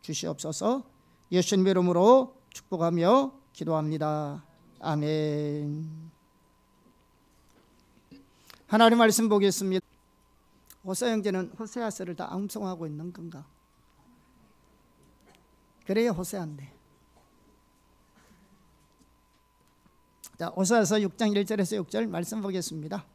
주시옵소서. 예수님의 이름으로 축복하며 기도합니다. 아멘. 하나님 말씀 보겠습니다. 호세 형제는 호세아서를 다 암송하고 있는 건가? 그래야 호세아인데. 자, 호세아서 6장 1절에서 6절 말씀 보겠습니다.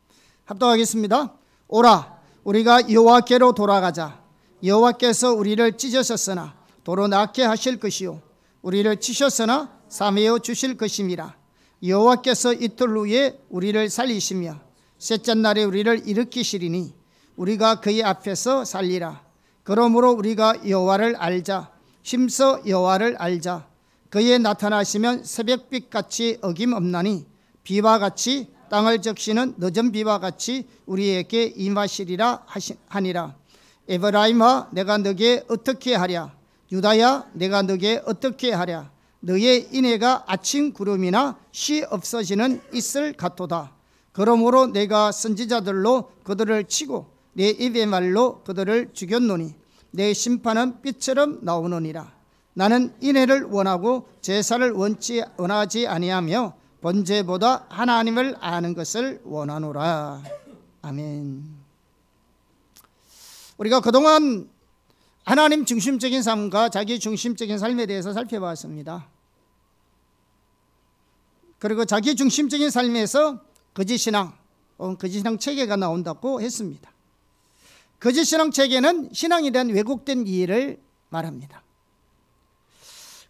합독하겠습니다. 오라, 우리가 여호와께로 돌아가자. 여호와께서 우리를 찢으셨으나 도로 낫게 하실 것이요, 우리를 치셨으나 사매어 주실 것임이라. 여호와께서 이틀 후에 우리를 살리시며 셋째 날에 우리를 일으키시리니 우리가 그의 앞에서 살리라. 그러므로 우리가 여호와를 알자. 힘써 여호와를 알자. 그의 나타나시면 새벽빛같이 어김없나니 비와 같이 땅을 적시는 늦은 비와 같이 우리에게 임하시리라 하니라. 에브라임아, 내가 너게 어떻게 하랴? 유다야, 내가 너게 어떻게 하랴? 너의 인애가 아침 구름이나 쉬 없어지는 이슬 같도다. 그러므로 내가 선지자들로 그들을 치고 내 입의 말로 그들을 죽였노니 내 심판은 빛처럼 나오느니라. 나는 인애를 원하고 제사를 원하지 아니하며 번제보다 하나님을 아는 것을 원하노라. 아멘. 우리가 그동안 하나님 중심적인 삶과 자기 중심적인 삶에 대해서 살펴봤습니다. 그리고 자기 중심적인 삶에서 거짓신앙, 거짓신앙 체계가 나온다고 했습니다. 거짓신앙 체계는 신앙에 대한 왜곡된 이해를 말합니다.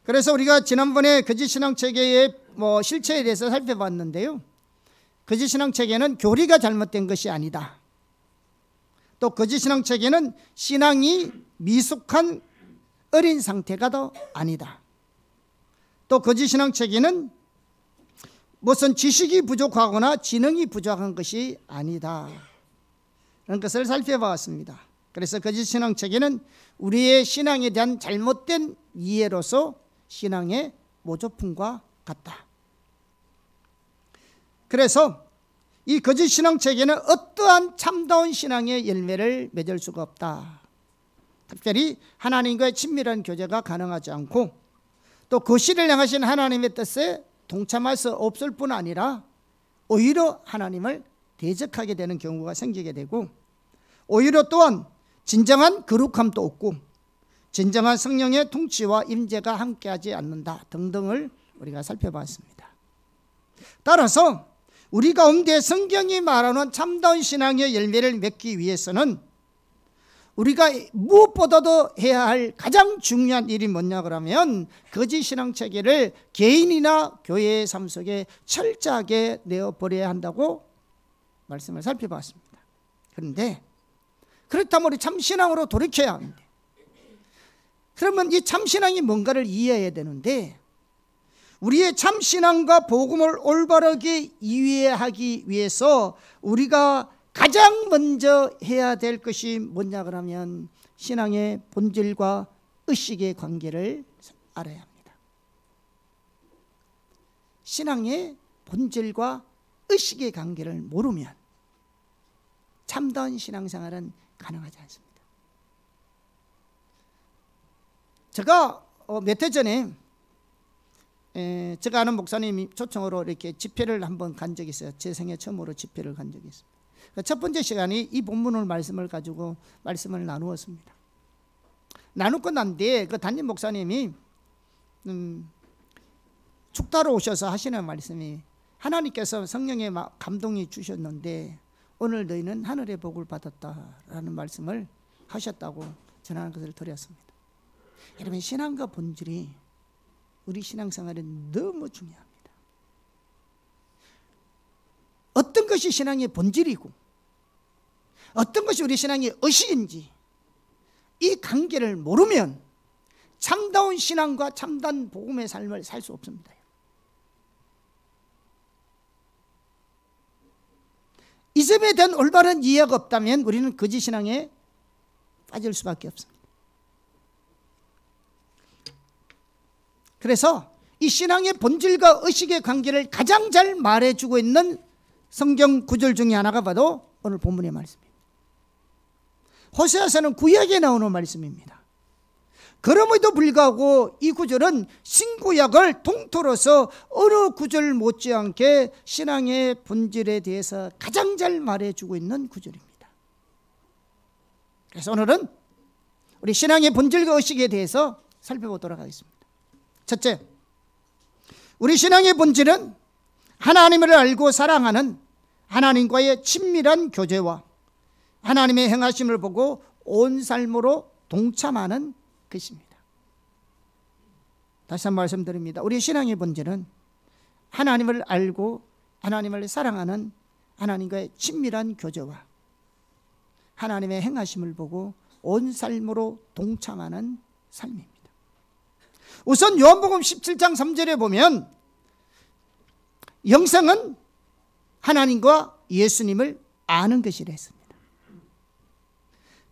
그래서 우리가 지난번에 거짓신앙 체계의 실체에 대해서 살펴봤는데요, 거짓신앙 체계는 교리가 잘못된 것이 아니다. 또 거짓신앙 체계는 신앙이 미숙한 어린 상태가 더 아니다. 또 거짓신앙 체계는 무슨 지식이 부족하거나 지능이 부족한 것이 아니다. 그런 것을 살펴봤습니다. 그래서 거짓신앙 체계는 우리의 신앙에 대한 잘못된 이해로서 신앙의 모조품과 같다. 그래서 이 거짓신앙 체계는 어떠한 참다운 신앙의 열매를 맺을 수가 없다. 특별히 하나님과의 친밀한 교제가 가능하지 않고 또 거실을 향하신 하나님의 뜻에 동참할 수 없을 뿐 아니라 오히려 하나님을 대적하게 되는 경우가 생기게 되고, 오히려 또한 진정한 거룩함도 없고 진정한 성령의 통치와 임재가 함께하지 않는다 등등을 우리가 살펴봤습니다. 따라서 우리 가운데 성경이 말하는 참다운 신앙의 열매를 맺기 위해서는 우리가 무엇보다도 해야 할 가장 중요한 일이 뭐냐 그러면 거짓신앙 체계를 개인이나 교회의 삶 속에 철저하게 내어버려야 한다고 말씀을 살펴봤습니다. 그런데 그렇다면 우리 참신앙으로 돌이켜야 합니다. 그러면 이 참신앙이 뭔가를 이해해야 되는데, 우리의 참신앙과 복음을 올바르게 이해하기 위해서 우리가 가장 먼저 해야 될 것이 뭐냐 그러면 신앙의 본질과 의식의 관계를 알아야 합니다. 신앙의 본질과 의식의 관계를 모르면 참다운 신앙생활은 가능하지 않습니다. 제가 몇 해 전에 제가 아는 목사님이 초청으로 이렇게 집회를 한번 간 적이 있어요. 제 생애 처음으로 집회를 간 적이 있습니다. 첫 번째 시간이 이 본문을 말씀을 가지고 말씀을 나누었습니다. 나누고 난 뒤에 그 담임 목사님이 축다로 오셔서 하시는 말씀이, 하나님께서 성령의 감동이 주셨는데 오늘 너희는 하늘의 복을 받았다라는 말씀을 하셨다고 전하는 것을 드렸습니다. 여러분, 신앙과 본질이 우리 신앙생활에 너무 중요합니다. 어떤 것이 신앙의 본질이고 어떤 것이 우리 신앙의 의식인지 이 관계를 모르면 참다운 신앙과 참다운 복음의 삶을 살 수 없습니다. 이 점에 대한 올바른 이해가 없다면 우리는 거짓 신앙에 빠질 수밖에 없습니다. 그래서 이 신앙의 본질과 의식의 관계를 가장 잘 말해주고 있는 성경 구절 중에 하나가 바로 오늘 본문의 말씀입니다. 호세아서는 구약에 나오는 말씀입니다. 그럼에도 불구하고 이 구절은 신구약을 통틀어서 어느 구절 못지않게 신앙의 본질에 대해서 가장 잘 말해주고 있는 구절입니다. 그래서 오늘은 우리 신앙의 본질과 의식에 대해서 살펴보도록 하겠습니다. 첫째, 우리 신앙의 본질은 하나님을 알고 사랑하는 하나님과의 친밀한 교제와 하나님의 행하심을 보고 온 삶으로 동참하는 것입니다. 다시 한번 말씀드립니다. 우리 신앙의 본질은 하나님을 알고 하나님을 사랑하는 하나님과의 친밀한 교제와 하나님의 행하심을 보고 온 삶으로 동참하는 삶입니다. 우선 요한복음 17장 3절에 보면 영생은 하나님과 예수님을 아는 것이라 했습니다.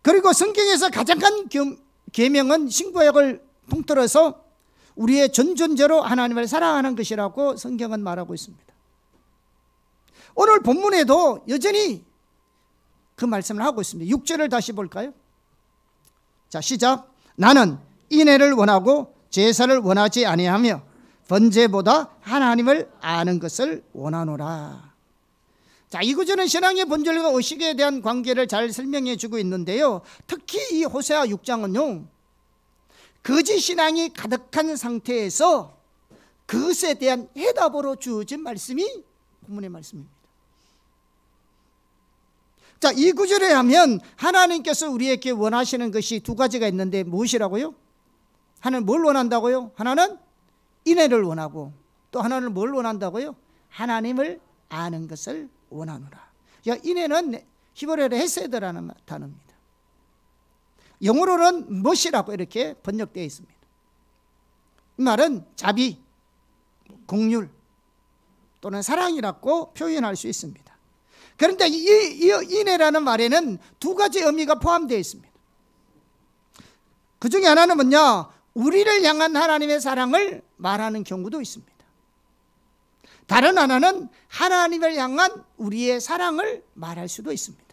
그리고 성경에서 가장 큰 계명은 신구약을 통틀어서 우리의 전존재로 하나님을 사랑하는 것이라고 성경은 말하고 있습니다. 오늘 본문에도 여전히 그 말씀을 하고 있습니다. 6절을 다시 볼까요? 자, 시작. 나는 인애를 원하고 제사를 원하지 아니하며 번제보다 하나님을 아는 것을 원하노라. 자, 이 구절은 신앙의 본질과 의식에 대한 관계를 잘 설명해 주고 있는데요, 특히 이 호세아 6장은요 거짓 신앙이 가득한 상태에서 그것에 대한 해답으로 주어진 말씀이 본문의 말씀입니다. 자, 이 구절에 하면 하나님께서 우리에게 원하시는 것이 두 가지가 있는데 무엇이라고요? 하나는 뭘 원한다고요? 하나는 인애를 원하고 또 하나는 뭘 원한다고요? 하나님을 아는 것을 원하노라. 인애는 히브리어로 헤세드라는 단어입니다. 영어로는 멋이라고 이렇게 번역되어 있습니다. 이 말은 자비, 긍휼 또는 사랑이라고 표현할 수 있습니다. 그런데 이 인애라는 말에는 두 가지 의미가 포함되어 있습니다. 그 중에 하나는 뭐냐? 우리를 향한 하나님의 사랑을 말하는 경우도 있습니다. 다른 하나는 하나님을 향한 우리의 사랑을 말할 수도 있습니다.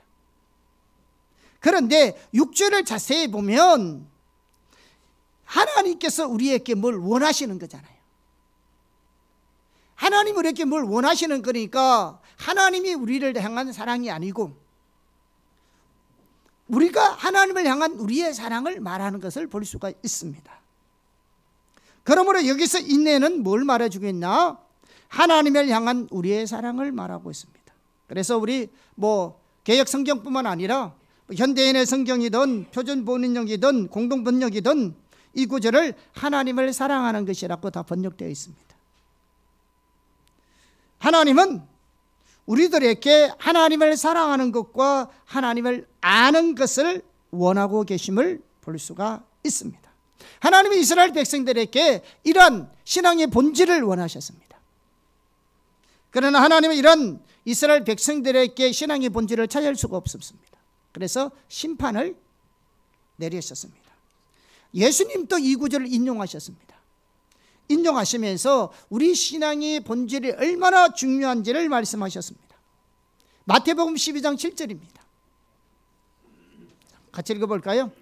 그런데 6절을 자세히 보면 하나님께서 우리에게 뭘 원하시는 거잖아요. 하나님 우리에게 뭘 원하시는 거니까 하나님이 우리를 향한 사랑이 아니고 우리가 하나님을 향한 우리의 사랑을 말하는 것을 볼 수가 있습니다. 그러므로 여기서 인내는 뭘 말해주고 있나? 하나님을 향한 우리의 사랑을 말하고 있습니다. 그래서 우리 개역 성경뿐만 아니라 현대인의 성경이든 표준 번역이든 공동 번역이든 이 구절을 하나님을 사랑하는 것이라고 다 번역되어 있습니다. 하나님은 우리들에게 하나님을 사랑하는 것과 하나님을 아는 것을 원하고 계심을 볼 수가 있습니다. 하나님이 이스라엘 백성들에게 이러한 신앙의 본질을 원하셨습니다. 그러나 하나님은 이런 이스라엘 백성들에게 신앙의 본질을 찾을 수가 없었습니다. 그래서 심판을 내리셨습니다. 예수님도 이 구절을 인용하셨습니다. 인용하시면서 우리 신앙의 본질이 얼마나 중요한지를 말씀하셨습니다. 마태복음 12장 7절입니다. 같이 읽어볼까요?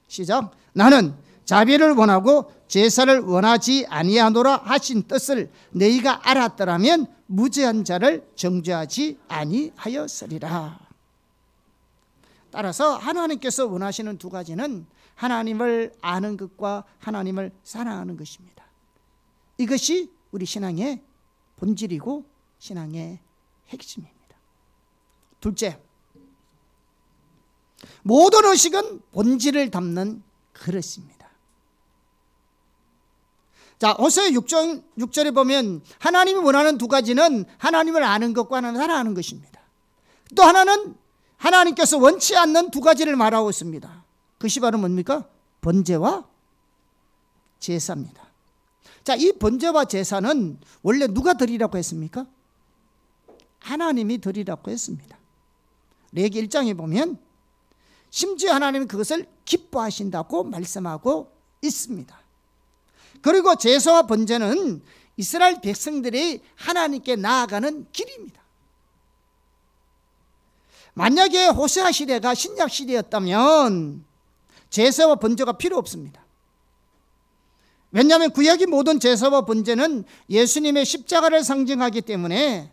시작. 나는 자비를 원하고 제사를 원하지 아니하노라 하신 뜻을 너희가 알았더라면 무죄한 자를 정죄하지 아니하였으리라. 따라서 하나님께서 원하시는 두 가지는 하나님을 아는 것과 하나님을 사랑하는 것입니다. 이것이 우리 신앙의 본질이고 신앙의 핵심입니다. 둘째, 모든 의식은 본질을 담는 그릇입니다. 자, 호세아 6절에 보면 하나님이 원하는 두 가지는 하나님을 아는 것과 하나님을 사랑하는 것입니다. 또 하나는 하나님께서 원치 않는 두 가지를 말하고 있습니다. 그것이 바로 뭡니까? 번제와 제사입니다. 자, 이 번제와 제사는 원래 누가 드리라고 했습니까? 하나님이 드리라고 했습니다. 레위기 1장에 보면 심지어 하나님은 그것을 기뻐하신다고 말씀하고 있습니다. 그리고 제사와 번제는 이스라엘 백성들이 하나님께 나아가는 길입니다. 만약에 호세아 시대가 신약 시대였다면 제사와 번제가 필요 없습니다. 왜냐하면 구약의 모든 제사와 번제는 예수님의 십자가를 상징하기 때문에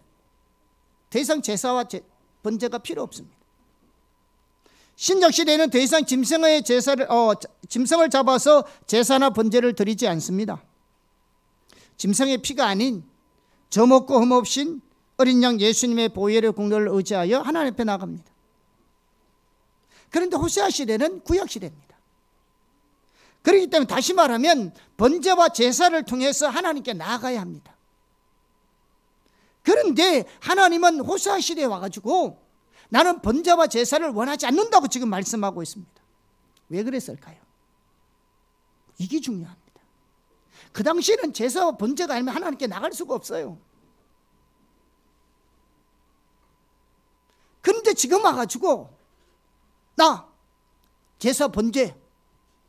더 이상 제사와 번제가 필요 없습니다. 신약 시대에는 더 이상 짐승의 짐승을 잡아서 제사나 번제를 드리지 않습니다. 짐승의 피가 아닌 점 없고 흠 없인 어린 양 예수님의 보혈의 공로를 의지하여 하나님 앞에 나갑니다. 그런데 호세아 시대는 구약 시대입니다. 그렇기 때문에 다시 말하면 번제와 제사를 통해서 하나님께 나아가야 합니다. 그런데 하나님은 호세아 시대에 와가지고 나는 번제와 제사를 원하지 않는다고 지금 말씀하고 있습니다. 왜 그랬을까요? 이게 중요합니다. 그 당시에는 제사와 번제가 아니면 하나님께 나갈 수가 없어요. 그런데 지금 와가지고 나 제사 번제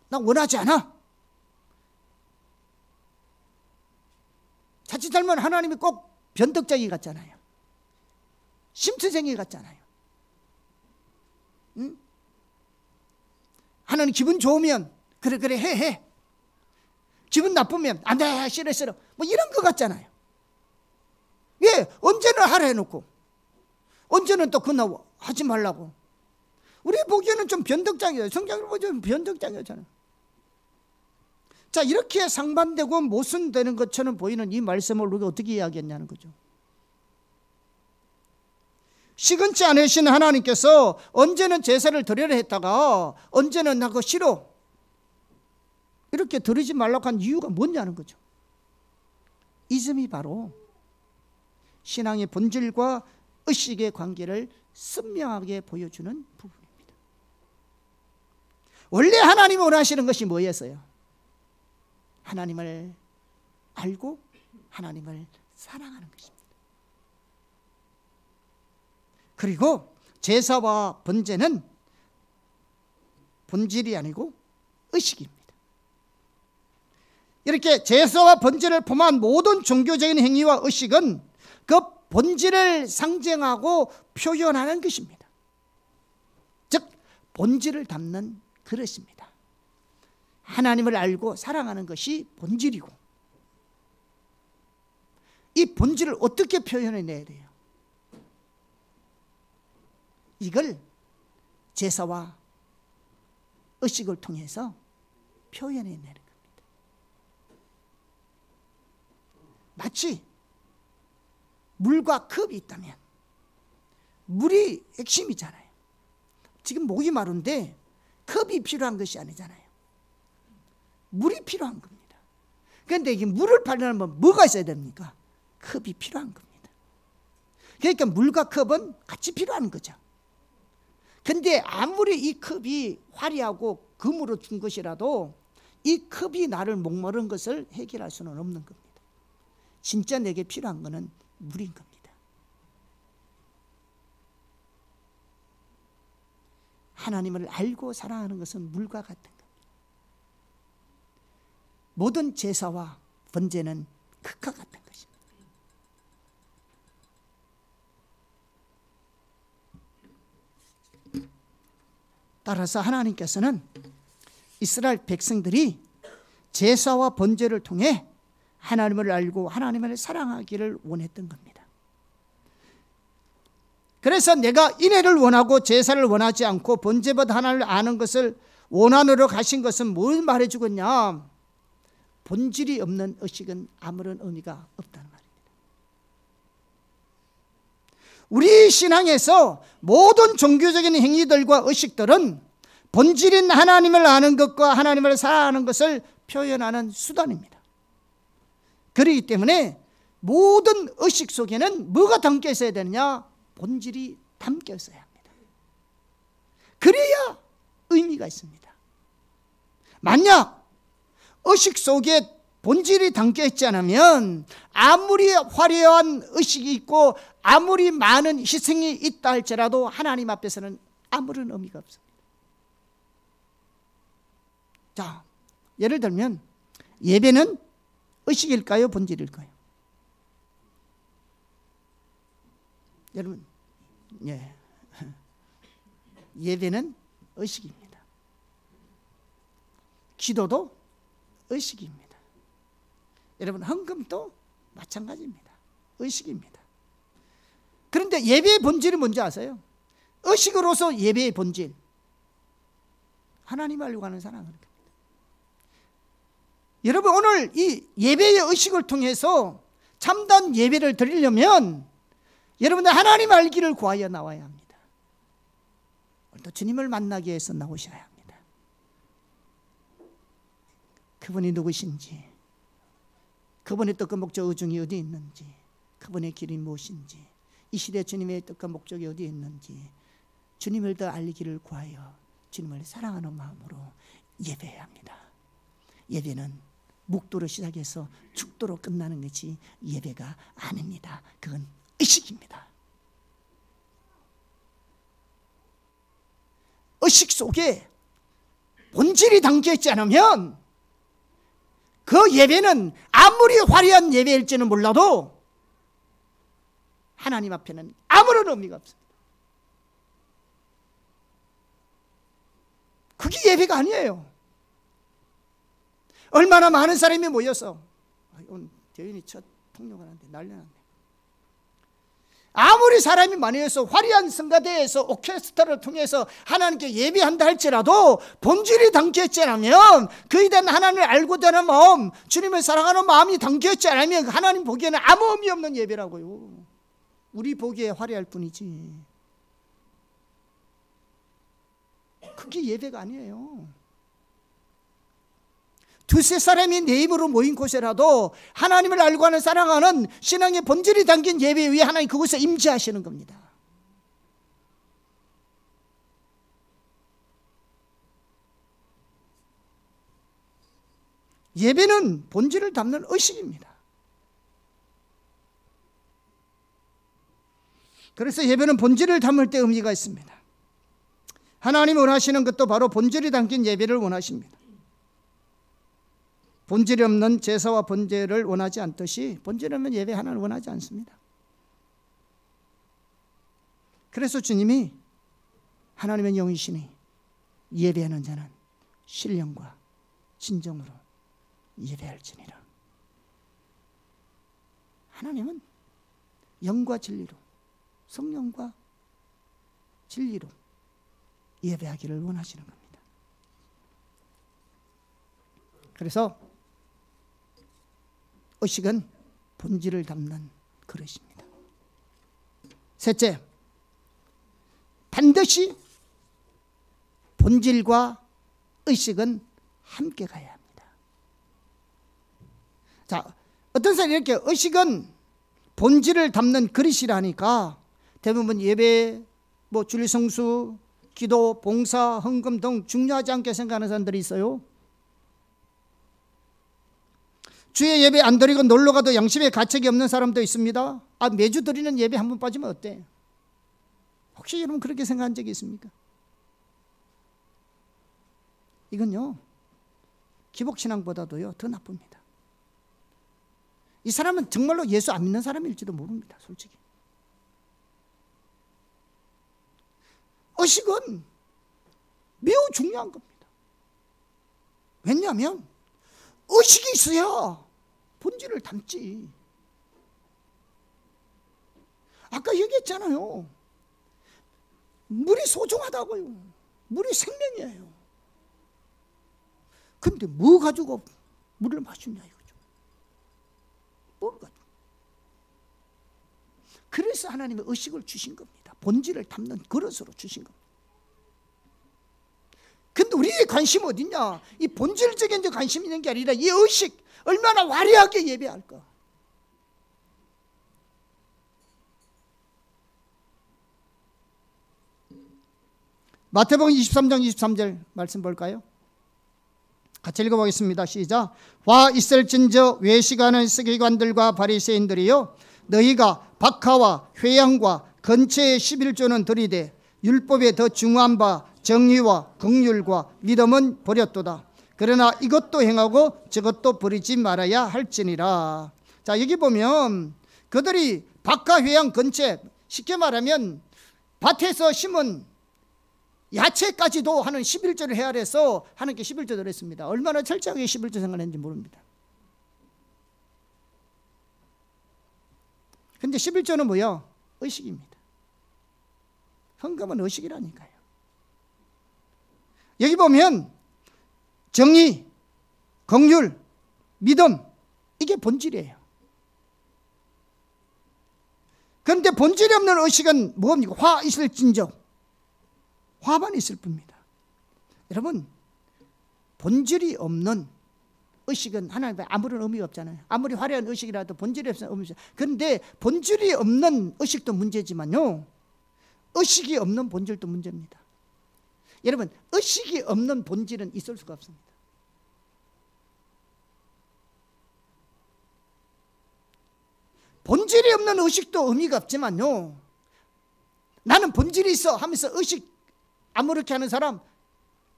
나 원하지 않아. 자칫하면 하나님이 꼭 변덕쟁이 같잖아요. 심투쟁이 같잖아요. 응? 하나님 기분 좋으면 그래 해. 기분 나쁘면 안 돼, 싫어. 뭐 이런 거 같잖아요. 예, 언제는 하라 해놓고 언제는 또 그나 하지 말라고. 우리 보기에는 좀 변덕장이에요. 성경을 보면 변덕장이잖아요. 자, 이렇게 상반되고 모순되는 것처럼 보이는 이 말씀을 우리가 어떻게 이야기했냐는 거죠. 시건치 않으신 하나님께서 언제는 제사를 드려야 했다가 언제는 나 그거 싫어 이렇게 드리지 말라고 한 이유가 뭐냐는 거죠. 이 점이 바로 신앙의 본질과 의식의 관계를 선명하게 보여주는 부분입니다. 원래 하나님이 원하시는 것이 뭐였어요? 하나님을 알고 하나님을 사랑하는 것입니다. 그리고 제사와 번제는 본질이 아니고 의식입니다. 이렇게 제사와 번제를 포함한 모든 종교적인 행위와 의식은 그 본질을 상징하고 표현하는 것입니다. 즉 본질을 담는 그릇입니다. 하나님을 알고 사랑하는 것이 본질이고 이 본질을 어떻게 표현해내야 돼요? 이걸 제사와 의식을 통해서 표현해내는 겁니다. 마치 물과 컵이 있다면 물이 핵심이잖아요. 지금 목이 마른데 컵이 필요한 것이 아니잖아요. 물이 필요한 겁니다. 그런데 이게 물을 팔려면 뭐가 있어야 됩니까? 컵이 필요한 겁니다. 그러니까 물과 컵은 같이 필요한 거죠. 근데 아무리 이 컵이 화려하고 금으로 준 것이라도 이 컵이 나를 목마른 것을 해결할 수는 없는 겁니다. 진짜 내게 필요한 것은 물인 겁니다. 하나님을 알고 사랑하는 것은 물과 같은 겁니다. 모든 제사와 번제는 그와 같은 것입니다. 따라서 하나님께서는 이스라엘 백성들이 제사와 번제를 통해 하나님을 알고 하나님을 사랑하기를 원했던 겁니다. 그래서 내가 인애를 원하고 제사를 원하지 않고 번제보다 하나님을 아는 것을 원한으로 가신 것은 뭘 말해주겠냐? 본질이 없는 의식은 아무런 의미가 없다는 말입니다. 우리 신앙에서 모든 종교적인 행위들과 의식들은 본질인 하나님을 아는 것과 하나님을 사랑하는 것을 표현하는 수단입니다. 그렇기 때문에 모든 의식 속에는 뭐가 담겨 있어야 되느냐? 본질이 담겨 있어야 합니다. 그래야 의미가 있습니다. 만약 의식 속에 본질이 담겨 있지 않으면 아무리 화려한 의식이 있고 아무리 많은 희생이 있다 할지라도 하나님 앞에서는 아무런 의미가 없습니다. 자, 예를 들면 예배는 의식일까요? 본질일까요? 여러분, 예배는 의식입니다. 기도도 의식입니다. 여러분 헌금도 마찬가지입니다. 의식입니다. 그런데 예배의 본질이 뭔지 아세요? 의식으로서 예배의 본질, 하나님 알고 가는 사랑하는 겁니다. 여러분 오늘 이 예배의 의식을 통해서 참된 예배를 드리려면 여러분들 하나님 알기를 구하여 나와야 합니다. 오늘도 주님을 만나기 위해서 나오셔야 합니다. 그분이 누구신지, 그분의 뜻과 목적 의중이 어디 있는지, 그분의 길이 무엇인지, 이 시대 주님의 뜻과 목적이 어디에 있는지 주님을 더 알기를 구하여 주님을 사랑하는 마음으로 예배해야 합니다. 예배는 묵도로 시작해서 축도로 끝나는 것이 예배가 아닙니다. 그건 의식입니다. 의식 속에 본질이 담겨있지 않으면 그 예배는 아무리 화려한 예배일지는 몰라도 하나님 앞에는 아무런 의미가 없습니다. 그게 예배가 아니에요. 얼마나 많은 사람이 모여서 오늘 대인이 첫 폭력을 하는데 난리 났네. 아무리 사람이 많이 해서 화려한 성가대에서 오케스트라를 통해서 하나님께 예배한다 할지라도 본질이 담겨있지 않으면 그에 대한 하나님을 알고자 하는 마음, 주님을 사랑하는 마음이 담겨있지 않으면 하나님 보기에는 아무 의미 없는 예배라고요. 우리 보기에 화려할 뿐이지 그게 예배가 아니에요. 두세 사람이 내 입으로 모인 곳이라도 하나님을 알고 하는 사랑하는 신앙의 본질이 담긴 예배에 의해 하나님 그곳에 임재하시는 겁니다. 예배는 본질을 담는 의식입니다. 그래서 예배는 본질을 담을 때 의미가 있습니다. 하나님이 원하시는 것도 바로 본질이 담긴 예배를 원하십니다. 본질이 없는 제사와 번제를 원하지 않듯이 본질 없는 예배 하나를 원하지 않습니다. 그래서 주님이 하나님의 영이시니 예배하는 자는 신령과 진정으로 예배할지니라. 하나님은 영과 진리로, 성령과 진리로 예배하기를 원하시는 겁니다. 그래서 의식은 본질을 담는 그릇입니다. 셋째, 반드시 본질과 의식은 함께 가야 합니다. 자, 어떤 사람이 이렇게 의식은 본질을 담는 그릇이라니까 대부분 예배, 주일성수, 기도, 봉사, 헌금 등 중요하지 않게 생각하는 사람들이 있어요. 주의 예배 안 드리고 놀러 가도 양심에 가책이 없는 사람도 있습니다. 매주 드리는 예배 한 번 빠지면 어때? 혹시 여러분 그렇게 생각한 적이 있습니까? 이건요, 기복신앙보다도요 더 나쁩니다. 이 사람은 정말로 예수 안 믿는 사람일지도 모릅니다. 솔직히. 의식은 매우 중요한 겁니다. 왜냐하면 의식이 있어야 본질을 담지. 아까 얘기했잖아요. 물이 소중하다고요. 물이 생명이에요. 근데 뭐 가지고 물을 마시냐 이거죠. 뭘 가지고. 그래서 하나님의 의식을 주신 겁니다. 본질을 담는 그릇으로 주신 겁니다. 근데 우리의 관심은 어딨냐? 이 본질적인 데 관심이 있는 게 아니라 이 의식, 얼마나 화려하게 예배할까? 마태복음 23장 23절 말씀 볼까요? 같이 읽어보겠습니다. 시작. 화 있을진저 외식하는 서기관들과 바리새인들이여, 너희가 박하와 회양과 건체의 11조는 드리되 율법에 더 중요한 바 정의와 긍휼과 믿음은 버렸도다. 그러나 이것도 행하고 저것도 버리지 말아야 할지니라. 자, 여기 보면 그들이 박하, 회양, 건체, 쉽게 말하면 밭에서 심은 야채까지도 하는 11조를 헤아려서 하나님께 11조를 했습니다. 얼마나 철저하게 11조 생각했는지 모릅니다. 근데 11조는 뭐야? 의식입니다. 헌금은 의식이라니까요. 여기 보면 정의, 긍휼, 믿음, 이게 본질이에요. 그런데 본질이 없는 의식은 뭡니까? 화 있을진저, 화만 있을 뿐입니다. 여러분, 본질이 없는 의식은 하나님께 아무런 의미가 없잖아요. 아무리 화려한 의식이라도 본질이 없으면 의미가 없어요. 그런데 본질이 없는 의식도 문제지만요, 의식이 없는 본질도 문제입니다. 여러분, 의식이 없는 본질은 있을 수가 없습니다. 본질이 없는 의식도 의미가 없지만요, 나는 본질이 있어 하면서 의식 아무렇게 하는 사람,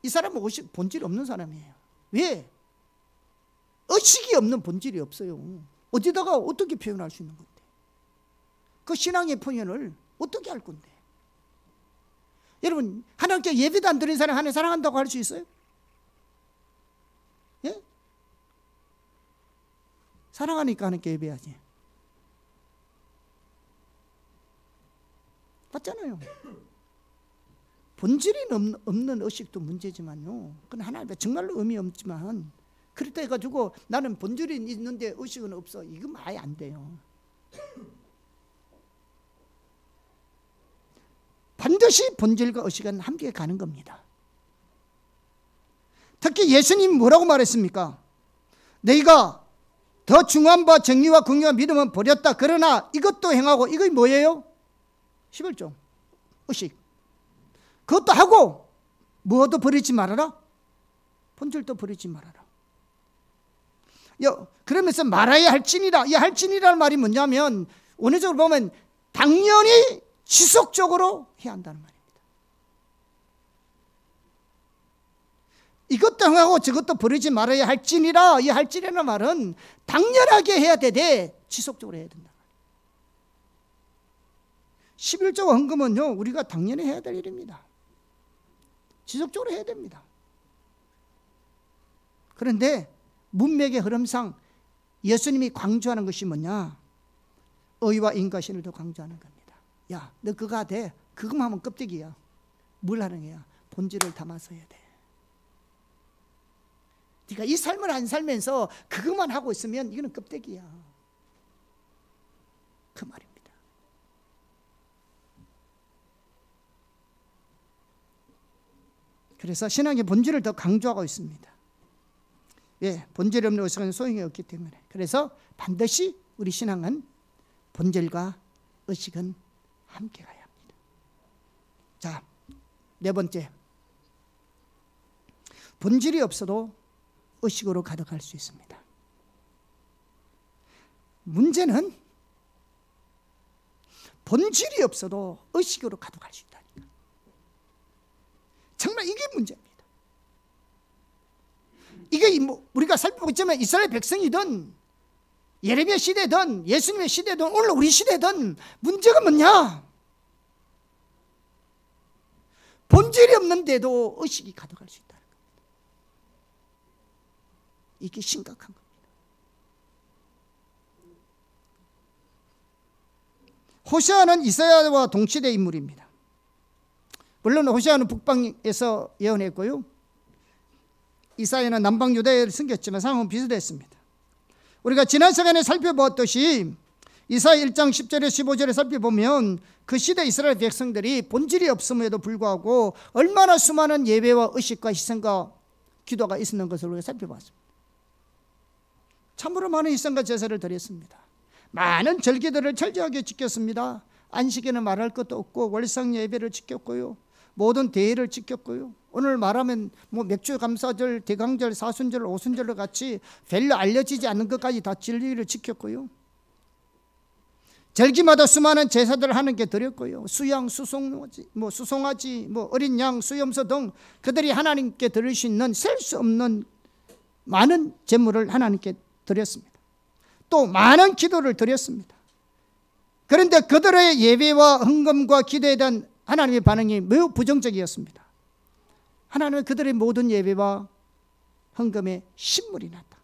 이 사람은 의식 본질이 없는 사람이에요. 왜? 의식이 없는 본질이 없어요. 어디다가 어떻게 표현할 수 있는 건데? 그 신앙의 표현을 어떻게 할 건데? 여러분, 하나님께 예배도 안 드리는 사람 하나님 사랑한다고 할 수 있어요? 예? 사랑하니까 하나님께 예배하지. 맞잖아요. 본질이 없는 의식도 문제지만요, 그건 하나님께 정말로 의미 없지만, 그렇다 해가지고 나는 본질이 있는데 의식은 없어, 이건 아예 안 돼요. 반드시 본질과 의식은 함께 가는 겁니다. 특히 예수님이 뭐라고 말했습니까? 너희가 더 중요한 바 정의와 긍휼과 믿음은 버렸다. 그러나 이것도 행하고, 이거 뭐예요? 11조 의식. 그것도 하고 뭐도 버리지 말아라? 본질도 버리지 말아라. 그러면서 말아야 할지니라. 이 할지니라는 말이 뭐냐면, 원어적으로 보면 당연히 지속적으로 해야 한다는 말입니다. 이것도 하고 저것도 버리지 말아야 할지니라. 이 할지니라는 말은 당연하게 해야 되되 지속적으로 해야 된다. 11조 헌금은요, 우리가 당연히 해야 될 일입니다. 지속적으로 해야 됩니다. 그런데 문맥의 흐름상 예수님이 강조하는 것이 뭐냐? 의와 인과신을 더 강조하는 겁니다. 야, 너 그거 하되, 그것만 하면 껍데기야. 뭘 하는 거야? 본질을 담아서 해야 돼. 네가 이 삶을 안 살면서 그것만 하고 있으면 이거는 껍데기야. 그 말입니다. 그래서 신앙의 본질을 더 강조하고 있습니다. 예, 본질이 없는 의식은 소용이 없기 때문에. 그래서 반드시 우리 신앙은 본질과 의식은 함께 가야 합니다. 자, 네 번째, 본질이 없어도 의식으로 가득할 수 있습니다. 문제는 본질이 없어도 의식으로 가득할 수 있다니까. 정말 이게 문제입니다. 이게 우리가 살펴보고 있지만 이스라엘 백성이든 예레미야 시대든 예수님의 시대든 오늘 우리 시대든 문제가 뭐냐? 본질이 없는데도 의식이 가득할 수 있다는 겁니다. 이게 심각한 겁니다. 호세아는 이사야와 동시대 인물입니다. 물론 호세아는 북방에서 예언했고요, 이사야는 남방 유다에 숨겼지만 상황은 비슷했습니다. 우리가 지난 시간에 살펴보았듯이 이사야 1장 10절에 15절에 살펴보면 그 시대 이스라엘 백성들이 본질이 없음에도 불구하고 얼마나 수많은 예배와 의식과 희생과 기도가 있었는 것을 우리가 살펴봤습니다. 참으로 많은 희생과 제사를 드렸습니다. 많은 절기들을 철저하게 지켰습니다. 안식에는 말할 것도 없고 월상 예배를 지켰고요, 모든 대회를 지켰고요, 오늘 말하면 맥주 감사절, 대강절, 사순절, 오순절로 같이 별로 알려지지 않는 것까지 다 진리를 지켰고요, 절기마다 수많은 제사들을 하나님께 드렸고요, 수양, 수송아지, 어린 양, 수염소 등 그들이 하나님께 드릴 수 있는 셀 수 없는 많은 제물을 하나님께 드렸습니다. 또 많은 기도를 드렸습니다. 그런데 그들의 예배와 헌금과 기도에 대한 하나님의 반응이 매우 부정적이었습니다. 하나님은 그들의 모든 예배와 헌금에 신물이 났다.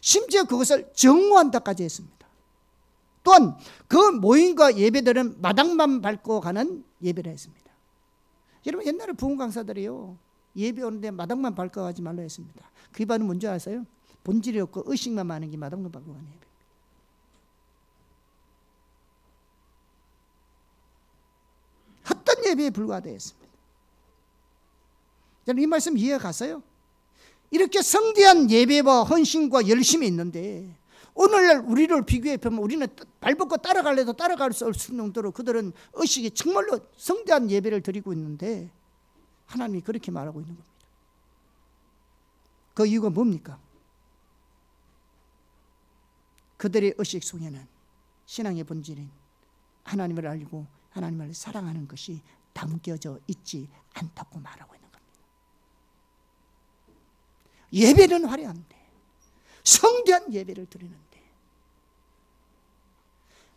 심지어 그것을 정오한다까지 했습니다. 또 대부분 그 모임과 예배들은 마당만 밟고 가는 예배를 했습니다. 여러분 옛날에 부흥 강사들이요 예배 오는데 마당만 밟고 가지 말라 했습니다. 그 말은 뭔지 아세요? 본질이 없고 의식만 많은 게 마당만 밟고 가는 예배. 헛된 예배에 불과되었습니다. 저는 이 말씀 이해가 갔어요? 이렇게 성대한 예배와 헌신과 열심이 있는데 오늘날 우리를 비교해 보면 우리는 발벗고 따라갈래도 따라갈 수 없을 정도로 그들은 의식이 정말로 성대한 예배를 드리고 있는데 하나님이 그렇게 말하고 있는 겁니다. 그 이유가 뭡니까? 그들의 의식 속에는 신앙의 본질인 하나님을 알고 하나님을 사랑하는 것이 담겨져 있지 않다고 말하고 있는 겁니다. 예배는 화려한데 성대한 예배를 드리는데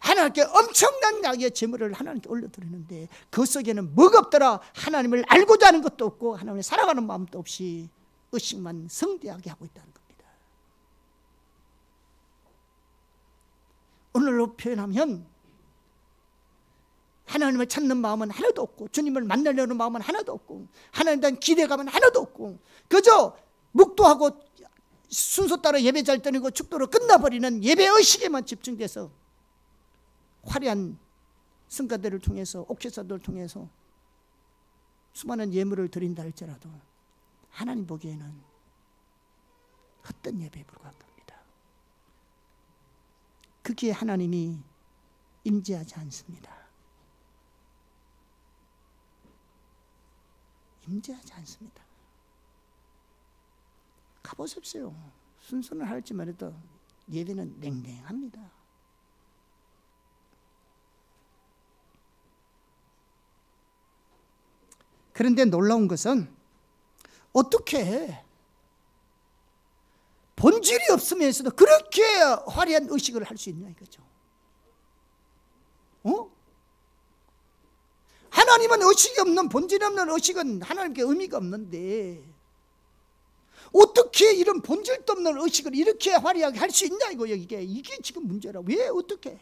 하나님께 엄청난 양의 제물을 하나님께 올려드리는데 그 속에는 뭐가 없더라. 하나님을 알고자 하는 것도 없고 하나님을 사랑하는 마음도 없이 의식만 성대하게 하고 있다는 겁니다. 오늘로 표현하면 하나님을 찾는 마음은 하나도 없고 주님을 만나려는 마음은 하나도 없고 하나님에 대한 기대감은 하나도 없고 그저 묵도하고 순서 따라 예배 잘 드리고 축도로 끝나버리는 예배의식에만 집중돼서 화려한 성가대를 통해서 옥회사들을 통해서 수많은 예물을 드린다 할지라도 하나님 보기에는 헛된 예배에 불과한 겁니다. 거기에 하나님이 임재하지 않습니다. 임재하지 않습니다. 가보십시오. 순서는 할지 말해도 예배는 냉랭합니다. 그런데 놀라운 것은 어떻게 본질이 없으면서도 그렇게 화려한 의식을 할 수 있냐 이거죠. 하나님은 의식이 없는 본질이 없는 의식은 하나님께 의미가 없는데 어떻게 이런 본질도 없는 의식을 이렇게 화려하게 할 수 있냐 이거예요. 이게 지금 문제라. 왜 어떻게?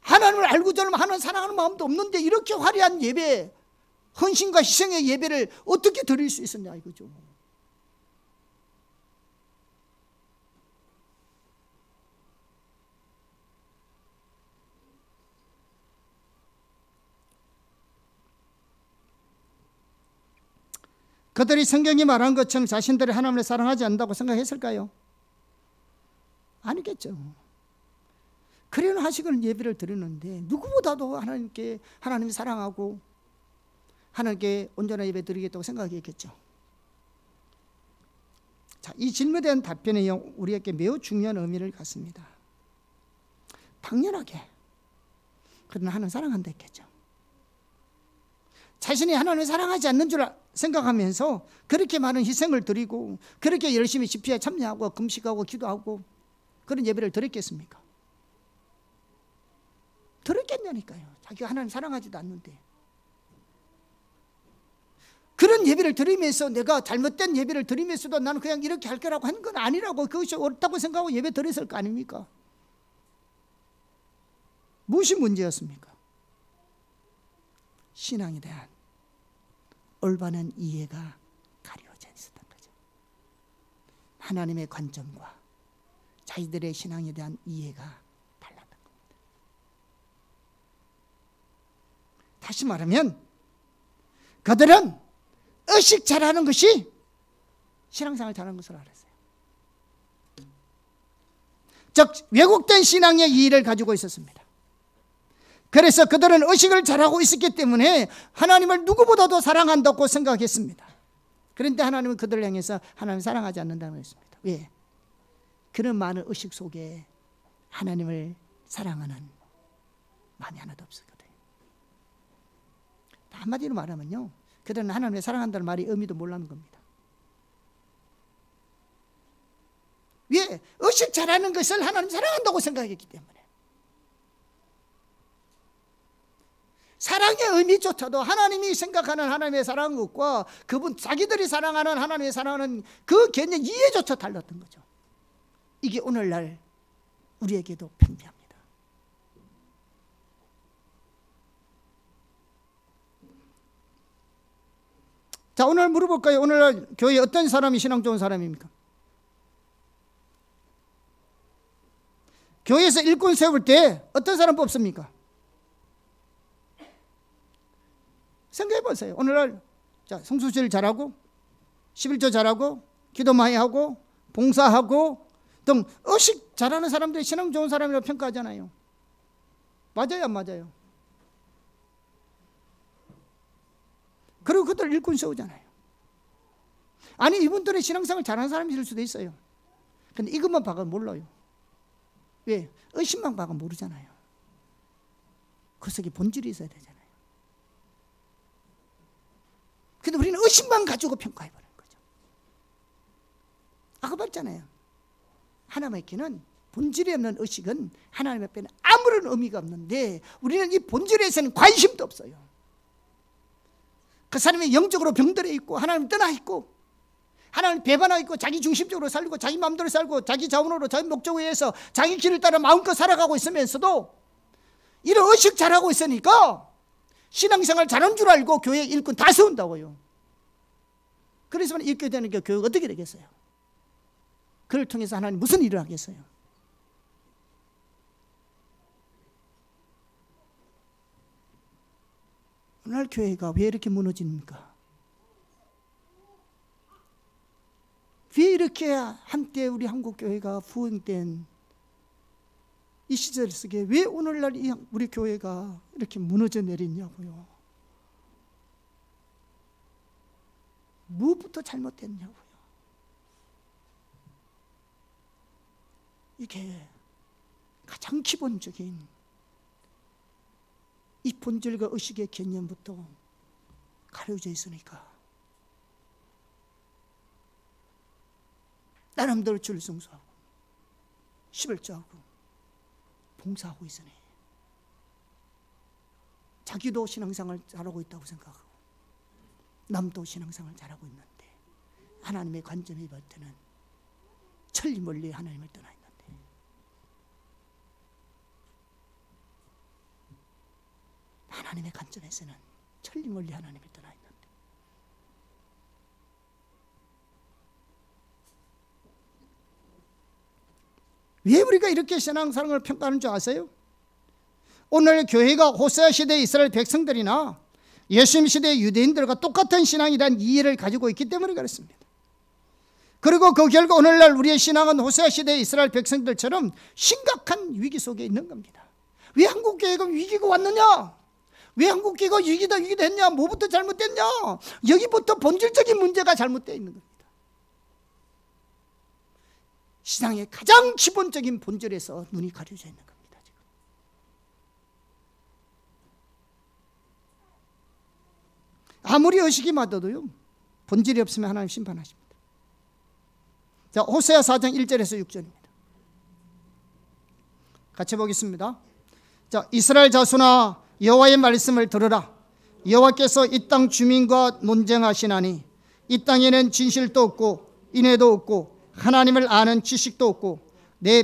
하나님을 알고자 하는 사랑하는 마음도 없는데 이렇게 화려한 예배, 헌신과 희생의 예배를 어떻게 드릴 수 있었냐 이거죠. 그들이 성경이 말한 것처럼 자신들이 하나님을 사랑하지 않는다고 생각했을까요? 아니겠죠. 그래는 하식을 예배를 드리는데 누구보다도 하나님이 사랑하고 하나님께 온전한 예배 드리겠다고 생각했겠죠. 자, 이 질문에 대한 답변이 우리에게 매우 중요한 의미를 갖습니다. 당연하게 그들은 하나님을 사랑한다 했겠죠. 자신이 하나님을 사랑하지 않는 줄 생각하면서 그렇게 많은 희생을 드리고 그렇게 열심히 집회에 참여하고 금식하고 기도하고 그런 예배를 드렸겠습니까? 드렸겠냐니까요. 자기가 하나님 사랑하지도 않는데. 그런 예배를 드리면서 내가 잘못된 예배를 드리면서도 나는 그냥 이렇게 할 거라고 한 건 아니라고 그것이 옳다고 생각하고 예배 드렸을 거 아닙니까? 무엇이 문제였습니까? 신앙에 대한 올바른 이해가 가려져 있었던 거죠. 하나님의 관점과 자기들의 신앙에 대한 이해가 달랐던 겁니다. 다시 말하면 그들은 의식 잘하는 것이 신앙생활 잘하는 것으로 알았어요. 즉 왜곡된 신앙의 이해를 가지고 있었습니다. 그래서 그들은 의식을 잘하고 있었기 때문에 하나님을 누구보다도 사랑한다고 생각했습니다. 그런데 하나님은 그들을 향해서 하나님을 사랑하지 않는다고 했습니다. 왜? 그런 많은 의식 속에 하나님을 사랑하는 마음이 하나도 없었거든요. 한마디로 말하면요, 그들은 하나님을 사랑한다는 말이 의미도 몰라는 겁니다. 왜? 의식 잘하는 것을 하나님 사랑한다고 생각했기 때문에. 사랑의 의미조차도 하나님이 생각하는 하나님의 사랑은 것과 그분 자기들이 사랑하는 하나님의 사랑하는 그 개념 이해조차 달랐던 거죠. 이게 오늘날 우리에게도 편비합니다. 자, 오늘 물어볼까요? 오늘날 교회에 어떤 사람이 신앙 좋은 사람입니까? 교회에서 일꾼 세울 때 어떤 사람 뽑습니까? 생각해 보세요. 오늘날 성수질 잘하고 11조 잘하고 기도 많이 하고 봉사하고 등 의식 잘하는 사람들이 신앙 좋은 사람이라고 평가하잖아요. 맞아요, 안 맞아요? 그리고 그들 일꾼 세우잖아요. 아니, 이분들의 신앙생활 잘하는 사람일 수도 있어요. 근데 이것만 봐가 몰라요. 왜? 의심만 봐가 모르잖아요. 그 속에 본질이 있어야 되잖아요. 근데 우리는 의심만 가지고 평가해버리는 거죠. 아까 봤잖아요. 하나님께는 본질이 없는 의식은 하나님 앞에는 아무런 의미가 없는데 우리는 이 본질에서는 관심도 없어요. 그 사람이 영적으로 병들어 있고 하나님 떠나 있고 하나님 배반하고 있고 자기 중심적으로 살고 자기 마음대로 살고 자기 자원으로 자기 목적에 의해서 자기 길을 따라 마음껏 살아가고 있으면서도 이런 의식 잘하고 있으니까 신앙생활 잘하는 줄 알고 교회 일꾼 다 세운다고요. 그래서 이렇게 되는 게 교회가 어떻게 되겠어요? 그를 통해서 하나님 무슨 일을 하겠어요? 오늘 교회가 왜 이렇게 무너집니까? 왜 이렇게 한때 우리 한국 교회가 부흥된 이 시절 속에 왜 오늘날 우리 교회가 이렇게 무너져 내렸냐고요? 무엇부터 잘못됐냐고요? 이게 가장 기본적인 이 본질과 의식의 개념부터 가려져 있으니까 나름대로 주를 성수하고 11조하고 봉사하고 있으니 자기도 신앙생활 잘하고 있다고 생각하고 남도 신앙생활 잘하고 있는데 하나님의 관점에 볼 때는 천리 멀리 하나님을 떠나 있는데 하나님의 관점에서는 천리 멀리 하나님을 떠나 있는데 왜 우리가 이렇게 신앙생활을 평가하는 줄 아세요? 오늘 교회가 호세아 시대의 이스라엘 백성들이나 예수님 시대의 유대인들과 똑같은 신앙이란 이해를 가지고 있기 때문에 그렇습니다. 그리고 그 결과 오늘날 우리의 신앙은 호세아 시대의 이스라엘 백성들처럼 심각한 위기 속에 있는 겁니다. 왜 한국교회가 위기가 왔느냐? 왜 한국교회가 위기다 했냐? 뭐부터 잘못됐냐? 여기부터 본질적인 문제가 잘못되어 있는 겁니다. 신앙의 가장 기본적인 본질에서 눈이 가려져 있는 겁니다. 지금. 아무리 의식이 맞아도요 본질이 없으면 하나님 심판하십니다. 자, 호세아 4장 1절에서 6절입니다. 같이 보겠습니다. 자, 이스라엘 자손아 여호와의 말씀을 들으라. 여호와께서 이 땅 주민과 논쟁하시나니 이 땅에는 진실도 없고 인애도 없고 하나님을 아는 지식도 없고 내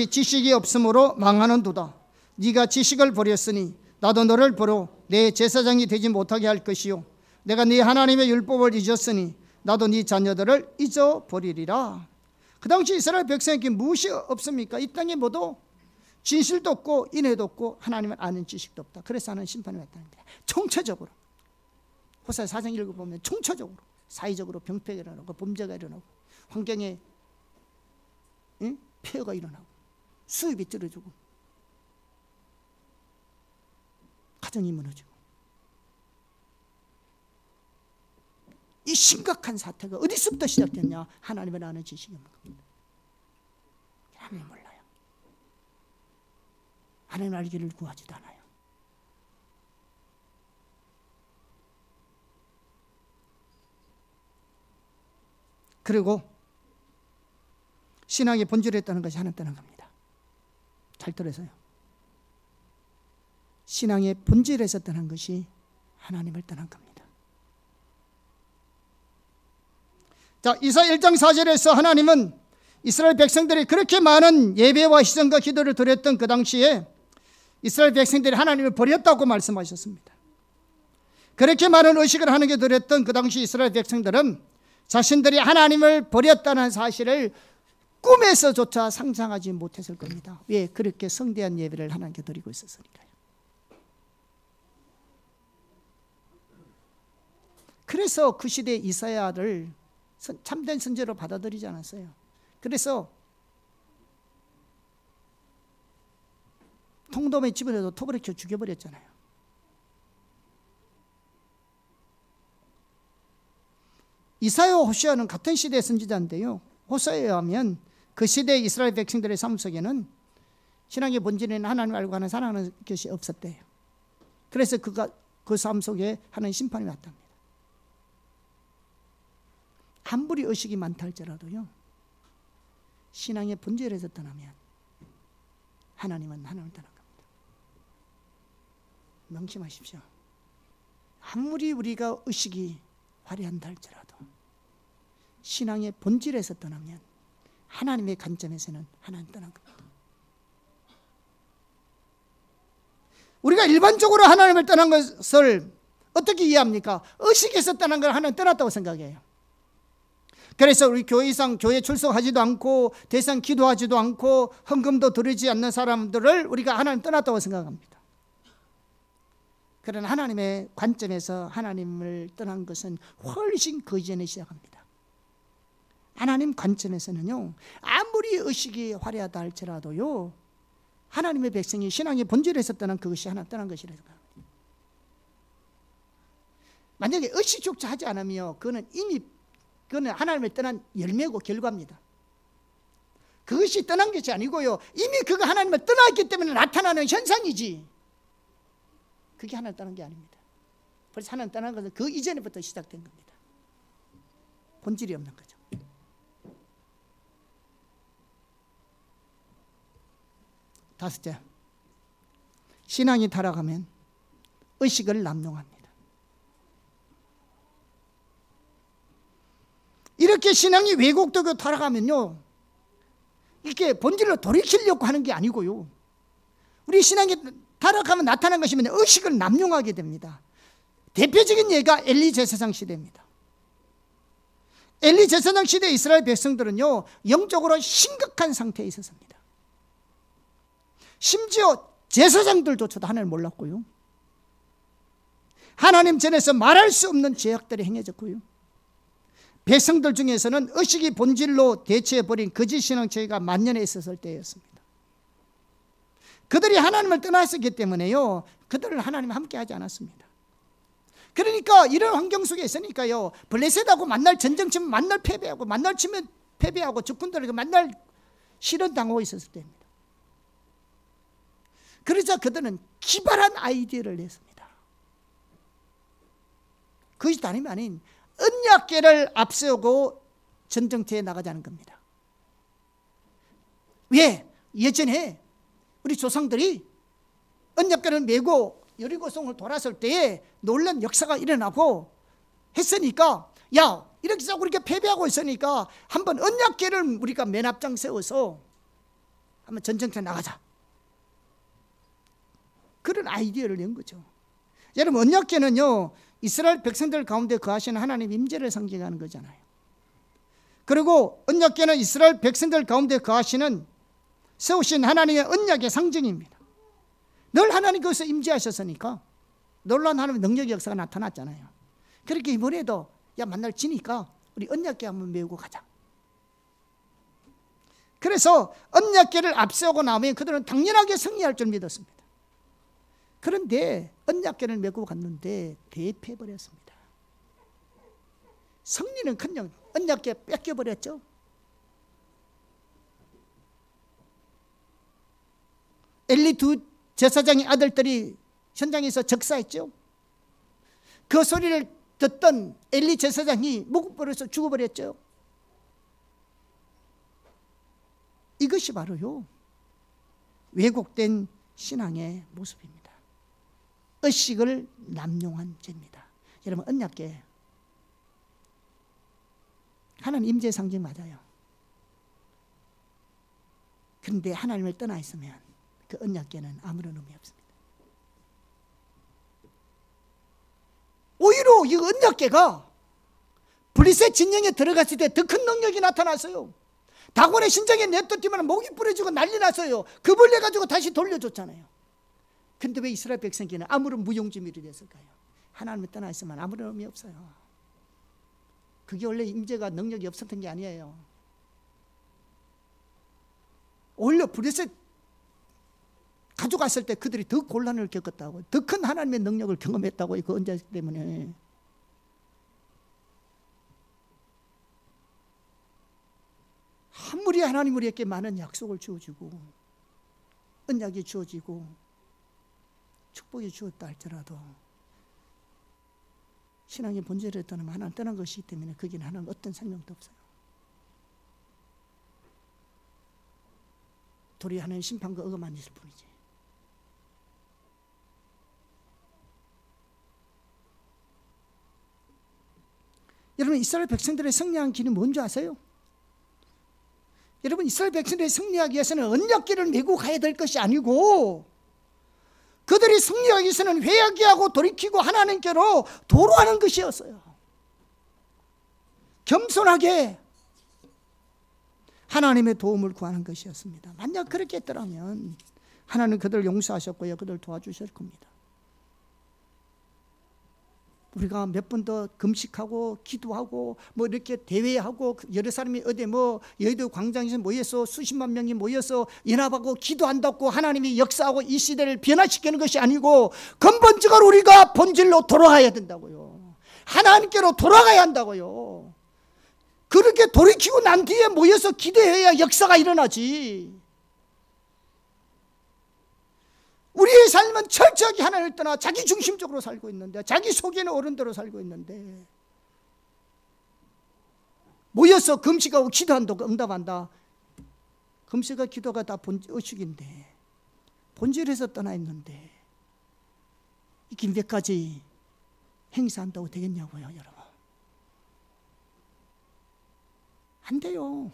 지식이 없으므로 망하는도다. 네가 지식을 버렸으니 나도 너를 버려 내 제사장이 되지 못하게 할 것이요 내가 네 하나님의 율법을 잊었으니 나도 네 자녀들을 잊어버리리라. 그 당시 이스라엘 백성에게 무엇이 없습니까? 이 땅에 모두 진실도 없고 인애도 없고 하나님을 아는 지식도 없다. 그래서 하나님 심판을 했다는 거예요. 총체적으로 호세아 4장 읽어보면 총체적으로 사회적으로 병폐가 일어나고 범죄가 일어나고 환경에 폐허가 일어나고 수입이 떨어지고 가정이 무너지고 이 심각한 사태가 어디서부터 시작됐냐? 하나님을 아는 지식이 없는 겁니다. 하나님 몰라요. 하나님 알기를 구하지도 않아요. 그리고 신앙의 본질에 있다는 것이 하나님 떠난 겁니다. 잘 들으세요. 신앙의 본질에서 떠난 것이 하나님을 떠난 겁니다. 자, 이사 1장 4절에서 하나님은 이스라엘 백성들이 그렇게 많은 예배와 희생과 기도를 드렸던 그 당시에 이스라엘 백성들이 하나님을 버렸다고 말씀하셨습니다. 그렇게 많은 의식을 하나님께 드렸던 그 당시 이스라엘 백성들은 자신들이 하나님을 버렸다는 사실을 꿈에서조차 상상하지 못했을 겁니다. 왜? 그렇게 성대한 예배를 하나님께 드리고 있었으니까요. 그래서 그 시대에 이사야를 참된 선지자로 받아들이지 않았어요. 그래서 통돔에 집어넣어도 토벌이켜 죽여버렸잖아요. 이사야와 호세아는 같은 시대의 선지자인데요, 호세아에 하면 그 시대의 이스라엘 백성들의 삶 속에는 신앙의 본질인 하나님을 알고 하는 사랑하는 것이 없었대요. 그래서 그 삶 속에 하나님 심판이 왔답니다. 아무리 의식이 많다 할지라도요, 신앙의 본질에서 떠나면 하나님은 하나님을 떠난 겁니다. 명심하십시오. 아무리 우리가 의식이 화려한다 할지라도 신앙의 본질에서 떠나면 하나님의 관점에서는 하나님 떠난 겁니다. 우리가 일반적으로 하나님을 떠난 것을 어떻게 이해합니까? 의식에서 떠난 걸 하나님 떠났다고 생각해요. 그래서 우리 교회 이상 교회 출석하지도 않고 대상 기도하지도 않고 헌금도 드리지 않는 사람들을 우리가 하나님 떠났다고 생각합니다. 그러나 하나님의 관점에서 하나님을 떠난 것은 훨씬 그 이전에 시작합니다. 하나님 관점에서는요, 아무리 의식이 화려하다 할지라도요, 하나님의 백성이 신앙의 본질에서 떠난 그것이 하나님 떠난 것이라고 생각합니다. 만약에 의식조차 하지 않으면 그거는 하나님을 떠난 열매고 결과입니다. 그것이 떠난 것이 아니고요, 이미 그가 하나님을 떠났기 때문에 나타나는 현상이지, 그게 하나님 떠난 게 아닙니다. 그래서 하나님 떠난 것은 그 이전부터 시작된 겁니다. 본질이 없는 거죠. 다섯째, 신앙이 타락하면 의식을 남용합니다. 이렇게 신앙이 왜곡되고 타락하면요, 이렇게 본질로 돌이키려고 하는 게 아니고요, 우리 신앙이 타락하면 나타난 것이면 의식을 남용하게 됩니다. 대표적인 예가 엘리 제사장 시대입니다. 엘리 제사장 시대 이스라엘 백성들은요, 영적으로 심각한 상태에 있었습니다. 심지어 제사장들조차도 하나님을 몰랐고요, 하나님 전에서 말할 수 없는 죄악들이 행해졌고요, 백성들 중에서는 의식이 본질로 대체해버린 거짓 신앙체가 만연해 있었을 때였습니다. 그들이 하나님을 떠났었기 때문에요, 그들을 하나님 함께 하지 않았습니다. 그러니까 이런 환경 속에 있으니까요, 블레셋하고 만날 전쟁 치면 만날 패배하고, 만날 치면 패배하고, 적군들에게 만날 실현당하고 있었을 때입니다. 그러자 그들은 기발한 아이디어를 냈습니다. 그것이 다름이 아닌 언약궤를 앞세우고 전쟁터에 나가자는 겁니다. 왜? 예전에 우리 조상들이 언약궤를 메고 여리고성을 돌았을 때에 놀란 역사가 일어나고 했으니까, 야, 이렇게 자꾸 이렇게 패배하고 있으니까 한번 언약궤를 우리가 맨 앞장 세워서 한번 전쟁터에 나가자, 그런 아이디어를 낸 거죠. 여러분, 언약궤는요, 이스라엘 백성들 가운데 거하시는 하나님 임재를 상징하는 거잖아요. 그리고 언약궤는 이스라엘 백성들 가운데 거하시는 세우신 하나님의 언약의 상징입니다. 늘 하나님 거기서 임재하셨으니까 놀라운 하나님의 능력의 역사가 나타났잖아요. 그렇게 이번에도 야, 만날 지니까 우리 언약궤 한번 메우고 가자. 그래서 언약궤를 앞세우고 나면 그들은 당연하게 승리할 줄 믿었습니다. 그런데 언약궤를 메고 갔는데 대패버렸습니다. 승리는커녕 언약궤 뺏겨버렸죠. 엘리 두 제사장의 아들들이 현장에서 적사했죠. 그 소리를 듣던 엘리 제사장이 묵버려서 죽어버렸죠. 이것이 바로요, 왜곡된 신앙의 모습입니다. 의식을 남용한 죄입니다. 여러분, 언약궤 하나님 임재의 상징 맞아요. 그런데 하나님을 떠나 있으면 그 언약궤는 아무런 의미 없습니다. 오히려 이 언약궤가 블레셋 진영에 들어갔을 때 더 큰 능력이 나타났어요. 다곤의 신장에 냅뒀지만 목이 부러지고 난리 났어요. 그 벌레 가지고 다시 돌려줬잖아요. 근데 왜 이스라엘 백성에게는 아무런 무용지물이 됐을까요? 하나님을 떠나 있으면 아무런 의미 없어요. 그게 원래 임재가 능력이 없었던 게 아니에요. 오히려 블레셋 가져갔을 때 그들이 더 곤란을 겪었다고, 더 큰 하나님의 능력을 경험했다고, 그 언약 때문에. 아무리 하나님 우리에게 많은 약속을 주어주고 언약이 주어지고 축복이 주었다 할지라도 신앙의 본질을 떠나면 하나님 떠난 것이기 때문에 거기는 하나님 어떤 생명도 없어요. 도리 하나님 심판과 억압만 있을 뿐이지. 여러분, 이스라엘 백성들의 승리한 길이 뭔지 아세요? 여러분, 이스라엘 백성들이 승리하기 위해서는 언약궤를 메고 가야 될 것이 아니고 그들이 승리하기 위해서는 회개하고 돌이키고 하나님께로 도로하는 것이었어요. 겸손하게 하나님의 도움을 구하는 것이었습니다. 만약 그렇게 했더라면 하나님 그들을 용서하셨고요, 그들을 도와주실 겁니다. 우리가 몇 번 더 금식하고 기도하고 뭐 이렇게 대회하고 여러 사람이 어디 뭐 여의도 광장에서 모여서 수십만 명이 모여서 연합하고 기도한다고 하나님이 역사하고 이 시대를 변화시키는 것이 아니고 근본적으로 우리가 본질로 돌아가야 된다고요. 하나님께로 돌아가야 한다고요. 그렇게 돌이키고 난 뒤에 모여서 기도해야 역사가 일어나지. 우리의 삶은 철저하게 하나님을 떠나 자기 중심적으로 살고 있는데, 자기 속에는 옳은 대로 살고 있는데, 모여서 금식하고 기도한다고 응답한다. 금식과 기도가 다 의식인데 본질에서 떠나 있는데 이게 몇 가지 행사한다고 되겠냐고요, 여러분. 안 돼요.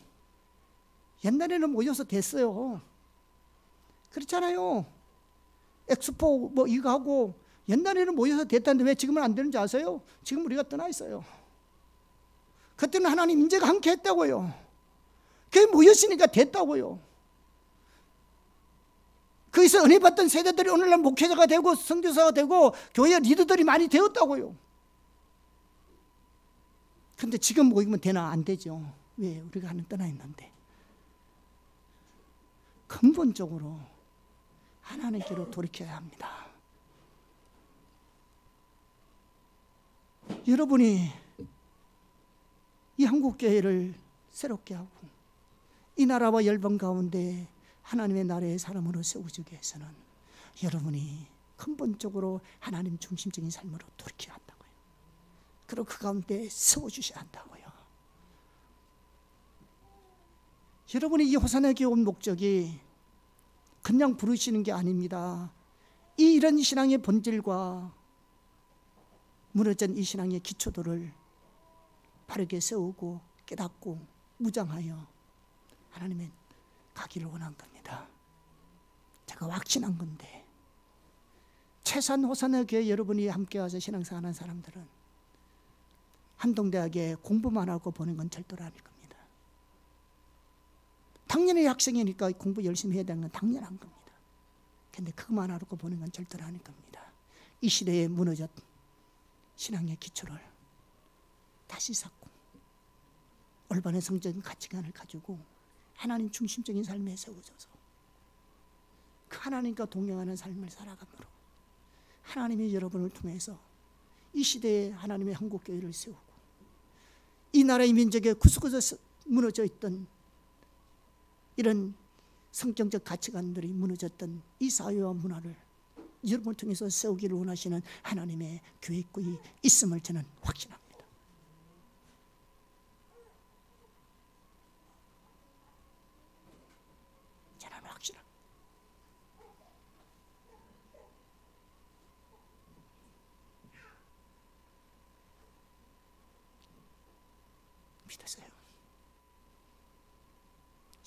옛날에는 모여서 됐어요. 그렇잖아요. 엑스포 뭐 이거 하고 옛날에는 모여서 됐다는데 왜 지금은 안 되는지 아세요? 지금 우리가 떠나 있어요. 그때는 하나님 임재가 함께 했다고요. 그게 모였으니까 됐다고요. 거기서 은혜 받던 세대들이 오늘날 목회자가 되고 선교사가 되고 교회 리더들이 많이 되었다고요. 그런데 지금 모이면 되나? 안 되죠. 왜? 우리가 하나님 떠나 있는데. 근본적으로 하나님께로 돌이켜야 합니다. 여러분이 이 한국교회를 새롭게 하고 이 나라와 열방 가운데 하나님의 나라의 사람으로 세워주기 위해서는 여러분이 근본적으로 하나님 중심적인 삶으로 돌이켜야 한다고요. 그리고 그 가운데 세워주셔야 한다고요. 여러분이 이 호산에게 온 목적이 그냥 부르시는 게 아닙니다. 이런 신앙의 본질과 무너진 이 신앙의 기초들을 바르게 세우고 깨닫고 무장하여 하나님의 가기를 원한 겁니다. 제가 확신한 건데, 최소한 호산의 교회 여러분이 함께 와서 신앙생활하는 사람들은 한동대학에 공부만 하고 보는 건 절대로 아닐 겁니다. 당연히 학생이니까 공부 열심히 해야 되는 건 당연한 겁니다. 그런데 그것만 하고 보는 건 절대로 아닐 겁니다. 이 시대에 무너졌 신앙의 기초를 다시 쌓고 올바른 성적인 가치관을 가지고 하나님 중심적인 삶에 세워져서 그 하나님과 동행하는 삶을 살아감으로 하나님이 여러분을 통해서 이 시대에 하나님의 한국교회를 세우고 이 나라의 민족에 구석구석 무너져 있던 이런 성경적 가치관들이 무너졌던 이 사회와 문화를 여러분을 통해서 세우기를 원하시는 하나님의 계획이 있음을 저는 확신합니다. 저는 확신합니다. 믿으세요.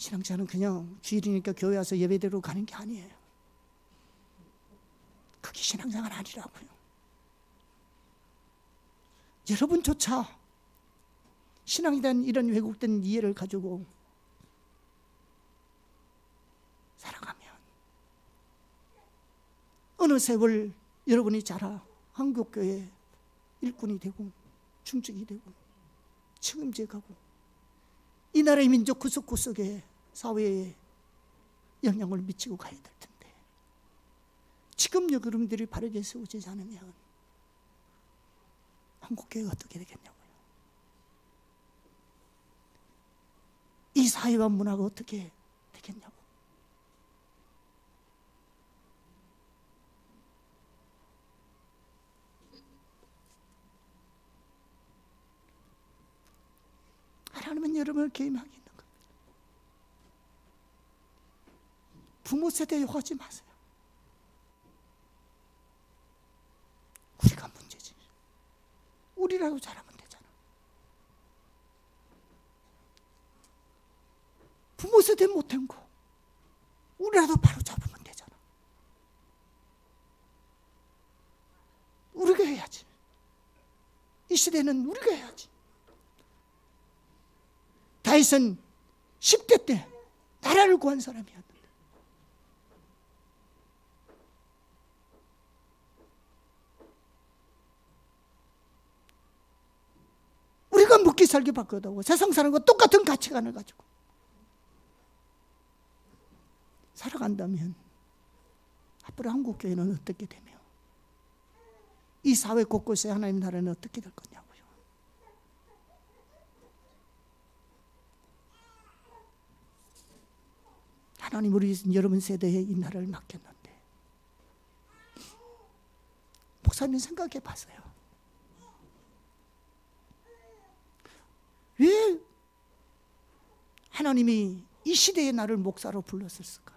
신앙생활은 그냥 주일이니까 교회 와서 예배대로 가는 게 아니에요. 그게 신앙생활 아니라고요. 여러분조차 신앙에 대한 이런 왜곡된 이해를 가지고 살아가면 어느 세월 여러분이 자라 한국교회 일꾼이 되고 중직이 되고 책임져 가고 이 나라의 민족 구석구석에 사회에 영향을 미치고 가야 될 텐데 지금 여러분들이 바르게 세우지 않으면 한국교회가 어떻게 되겠냐고요. 이 사회와 문화가 어떻게 되겠냐고. 하나님은 여러분을 게임하게 있는 겁니다. 부모 세대 욕하지 마세요. 우리가 문제지. 우리라도 잘하면 되잖아. 부모 세대 못한 거 우리라도 바로 잡으면 되잖아. 우리가 해야지. 이 시대는 우리가 해야지. 다윗은 10대 때 나라를 구한 사람이었는데 우리가 묵기 살기 바꾸다고 세상 사람과 똑같은 가치관을 가지고 살아간다면 앞으로 한국교회는 어떻게 되며 이 사회 곳곳에 하나님 나라는 어떻게 될 거냐고요. 하나님 우리 여러분 세대에 이 나라를 맡겼는데 목사님 생각해 봤어요. 왜 하나님이 이 시대에 나를 목사로 불렀을까?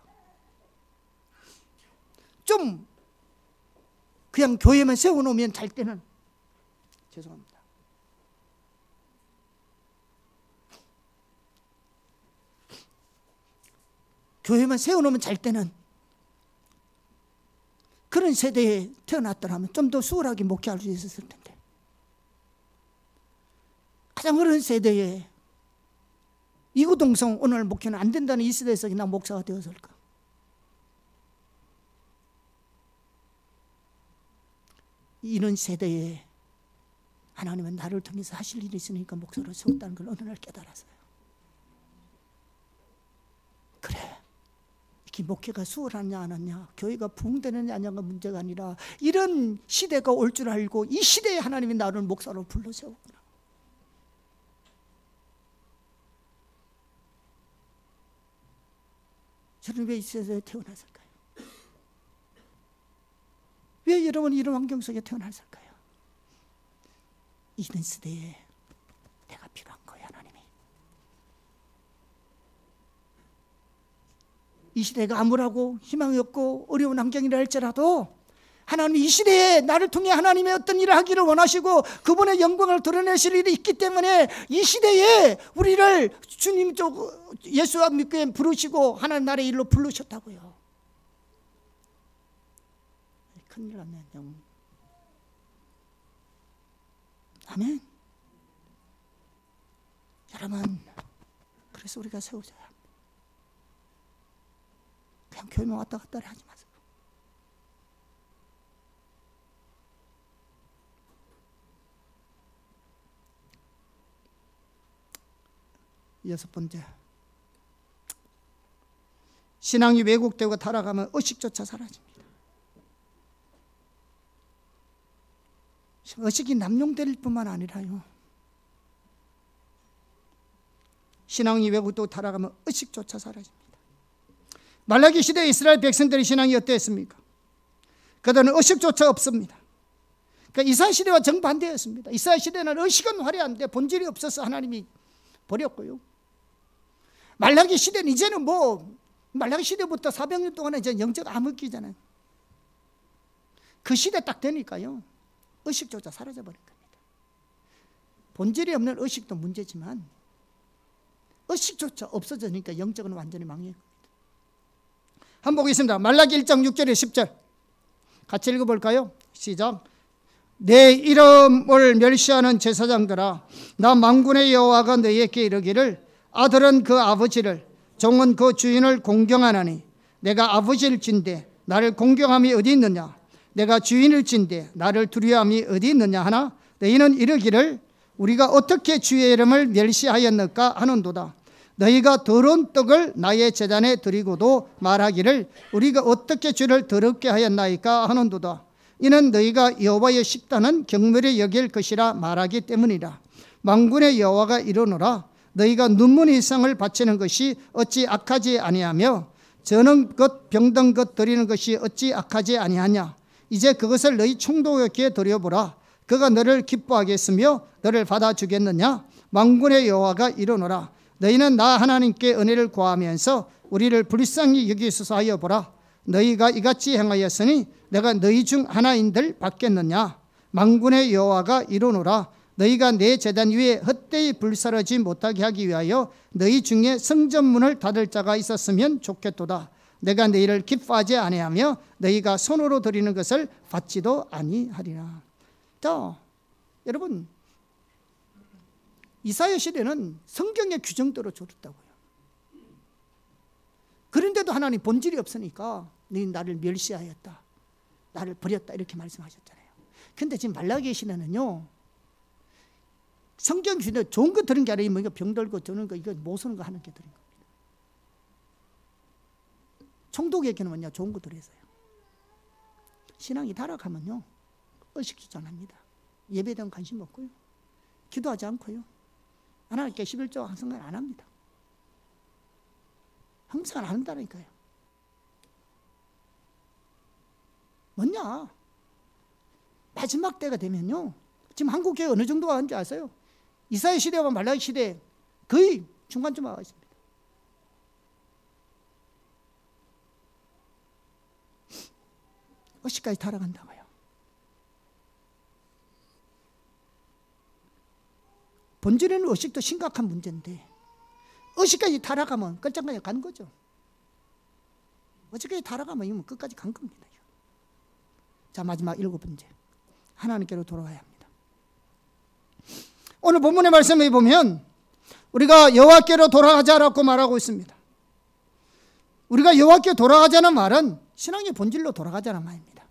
좀 그냥 교회만 세워놓으면 잘 때는 죄송합니다. 교회만 세워놓으면 잘 때는 그런 세대에 태어났더라면 좀 더 수월하게 목회할 수 있었을 텐데 가장 어려운 세대에 이구동성 오늘 목회는 안 된다는 이 시대에서 나 목사가 되었을까? 이런 세대에 하나님은 나를 통해서 하실 일이 있으니까 목사로 세웠다는 걸 어느 날 깨달았어요. 그래, 이렇게 목회가 수월하냐 안 하냐, 교회가 부흥되느냐 안 하냐가 문제가 아니라 이런 시대가 올 줄 알고 이 시대에 하나님이 나를 목사로 불러 세웠구나. 저는 왜 이 세대에 태어났을까요? 왜 여러분이 이런 환경 속에 태어났을까요? 이런 시대에 내가 필요한 거예요. 하나님이 이 시대가 암울하고 희망이 없고 어려운 환경이라 할지라도 하나님이 이 시대에 나를 통해 하나님의 어떤 일을 하기를 원하시고 그분의 영광을 드러내실 일이 있기 때문에 이 시대에 우리를 주님 쪽 예수와 믿게 부르시고 하나님 나라의 일로 부르셨다고요. 큰일 났네. 아멘. 여러분, 그래서 우리가 세우자야 합니다. 그냥 교회만 왔다 갔다 하지 마세요. 여섯 번째, 신앙이 왜곡되고 타락하면 의식조차 사라집니다. 의식이 남용될 뿐만 아니라요, 신앙이 왜곡되고 타락하면 의식조차 사라집니다. 말라기 시대 이스라엘 백성들의 신앙이 어땠습니까? 그들은 의식조차 없습니다. 그러니까 이스라엘 시대와 정반대였습니다. 이스라엘 시대는 의식은 화려한데 본질이 없어서 하나님이 버렸고요. 말라기 시대는 이제는 말라기 시대부터 400년 동안에 이제 영적 암흑기잖아요. 그 시대 딱 되니까요, 의식조차 사라져버린 겁니다. 본질이 없는 의식도 문제지만 의식조차 없어지니까 영적은 완전히 망해. 한번 보겠습니다. 말라기 1장 6절에 10절 같이 읽어볼까요? 시작. 내 이름을 멸시하는 제사장들아, 나 만군의 여호와가 너희에게 이르기를 아들은 그 아버지를, 종은 그 주인을 공경하나니 내가 아버지일진대 나를 공경함이 어디 있느냐? 내가 주인일진대 나를 두려움이 어디 있느냐 하나 너희는 이르기를 우리가 어떻게 주의 이름을 멸시하였는가 하는도다. 너희가 더러운 떡을 나의 제단에 드리고도 말하기를 우리가 어떻게 주를 더럽게 하였나이까 하는도다. 이는 너희가 여호와의 식단은 경멸히 여길 것이라 말하기 때문이라. 만군의 여호와가 이르노라. 너희가 눈물 이상을 바치는 것이 어찌 악하지 아니하며 저는 것 병든 것 드리는 것이 어찌 악하지 아니하냐. 이제 그것을 너희 총독에게 드려보라. 그가 너를 기뻐하겠으며 너를 받아주겠느냐. 만군의 여호와가 이르노라. 너희는 나 하나님께 은혜를 구하면서 우리를 불쌍히 여기소서 하여 보라. 너희가 이같이 행하였으니 내가 너희 중 하나인들 받겠느냐. 만군의 여호와가 이르노라. 너희가 내 제단 위에 헛되이 불사르지 못하게 하기 위하여 너희 중에 성전문을 닫을 자가 있었으면 좋겠도다. 내가 너희를 기뻐하지 아니하며 너희가 손으로 드리는 것을 받지도 아니하리라. 자, 여러분, 이사야 시대는 성경의 규정대로 줬다고요. 그런데도 하나님 본질이 없으니까 너희 나를 멸시하였다, 나를 버렸다 이렇게 말씀하셨잖아요. 근데 지금 말라기 시대는요, 성경 규정에 좋은 거 들은 게 아니라 뭐 병들고 저는 거 이거 못 쓰는 거 하는 게 들은 겁니다. 총독에게는요 좋은 거 들었어요. 신앙이 타락하면요 의식주저 안 합니다. 예배에 대한 관심 없고요, 기도하지 않고요, 하나님께 11조 항상 안 합니다. 항상 안 한다니까요. 뭐냐? 마지막 때가 되면요, 지금 한국 교회 어느 정도 가는지 아세요? 이사야 시대와 말라기 시대 거의 중간쯤 와 있습니다. 의식까지 타락한다고요. 본질에는 의식도 심각한 문제인데 의식까지 타락하면 끝장까지 가는 거죠. 의식까지 타락하면 이건 끝까지 간 겁니다. 자, 마지막 7번째, 하나님께로 돌아가야 합니다. 오늘 본문의 말씀에 보면 우리가 여호와께로 돌아가자라고 말하고 있습니다. 우리가 여호와께 돌아가자는 말은 신앙의 본질로 돌아가자는 말입니다.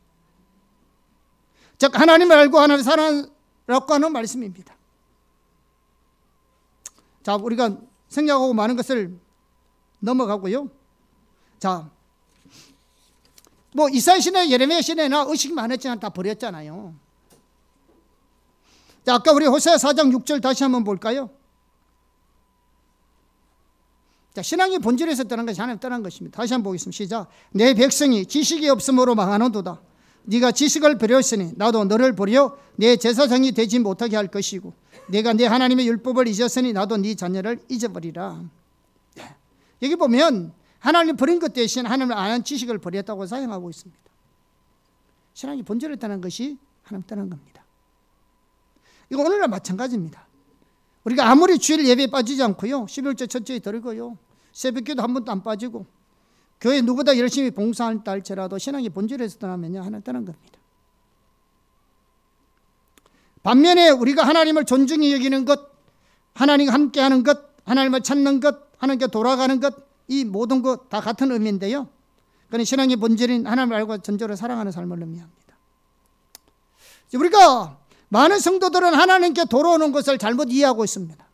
즉 하나님을 알고 하나님을 사랑하라고 하는 말씀입니다. 자, 우리가 생략하고 많은 것을 넘어가고요. 자, 뭐 이사야 시대, 예레미야 시대나 의식이 많았지만 다 버렸잖아요. 자, 아까 우리 호세아 4장 6절 다시 한번 볼까요? 자, 신앙의 본질에서 떠난 것이 하나님 떠난 것입니다. 다시 한번 보겠습니다. 시작. 내 백성이 지식이 없음으로 망하는도다. 네가 지식을 버렸으니 나도 너를 버려 내 제사장이 되지 못하게 할 것이고 내가 내 하나님의 율법을 잊었으니 나도 네 자녀를 잊어버리라. 여기 보면 하나님 버린 것 대신 하나님을 아는 지식을 버렸다고 사용하고 있습니다. 신앙의 본질을 떠난 것이 하나님 떠난 겁니다. 이거 오늘날 마찬가지입니다. 우리가 아무리 주일 예배에 빠지지 않고요, 11조 첫째에 들고요, 새벽기도 한 번도 안 빠지고 교회 누구보다 열심히 봉사한다 할지라도 신앙의 본질에서 떠나면요 하나님 떠난 겁니다. 반면에 우리가 하나님을 존중히 여기는 것, 하나님과 함께하는 것, 하나님을 찾는 것, 하나님께 돌아가는 것, 이 모든 것 다 같은 의미인데요, 그건 신앙의 본질인 하나님을 알고 전적으로 사랑하는 삶을 의미합니다. 우리가 많은 성도들은 하나님께 돌아오는 것을 잘못 이해하고 있습니다.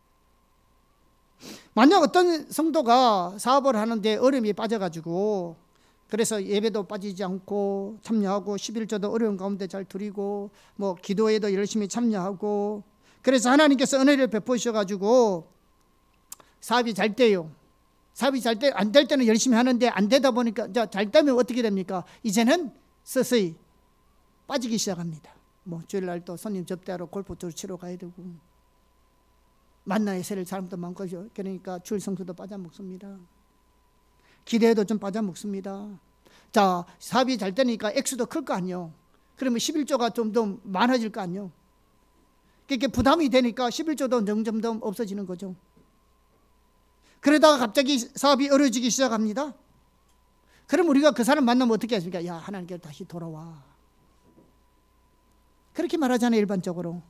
만약 어떤 성도가 사업을 하는데 어려움이 빠져가지고 그래서 예배도 빠지지 않고 참여하고 11조도 어려운 가운데 잘 드리고 뭐 기도에도 열심히 참여하고 그래서 하나님께서 은혜를 베푸셔가지고 사업이 잘 돼요. 사업이 잘 돼, 안 될 때는 열심히 하는데 안 되다 보니까 잘 되면 어떻게 됩니까? 이제는 서서히 빠지기 시작합니다. 뭐 주일날 또 손님 접대하러 골프도 치러 가야 되고 만나야 셀 사람도 많고 그러니까 주일 성수도 빠져먹습니다. 기대에도 좀 빠져먹습니다. 자, 사업이 잘 되니까 액수도 클 거 아니요. 그러면 11조가 좀 더 많아질 거 아니요. 그렇게 부담이 되니까 11조도 점점 더 없어지는 거죠. 그러다가 갑자기 사업이 어려워지기 시작합니다. 그럼 우리가 그 사람 만나면 어떻게 하십니까? 야, 하나님께로 다시 돌아와. 그렇게 말하잖아요. 일반적으로.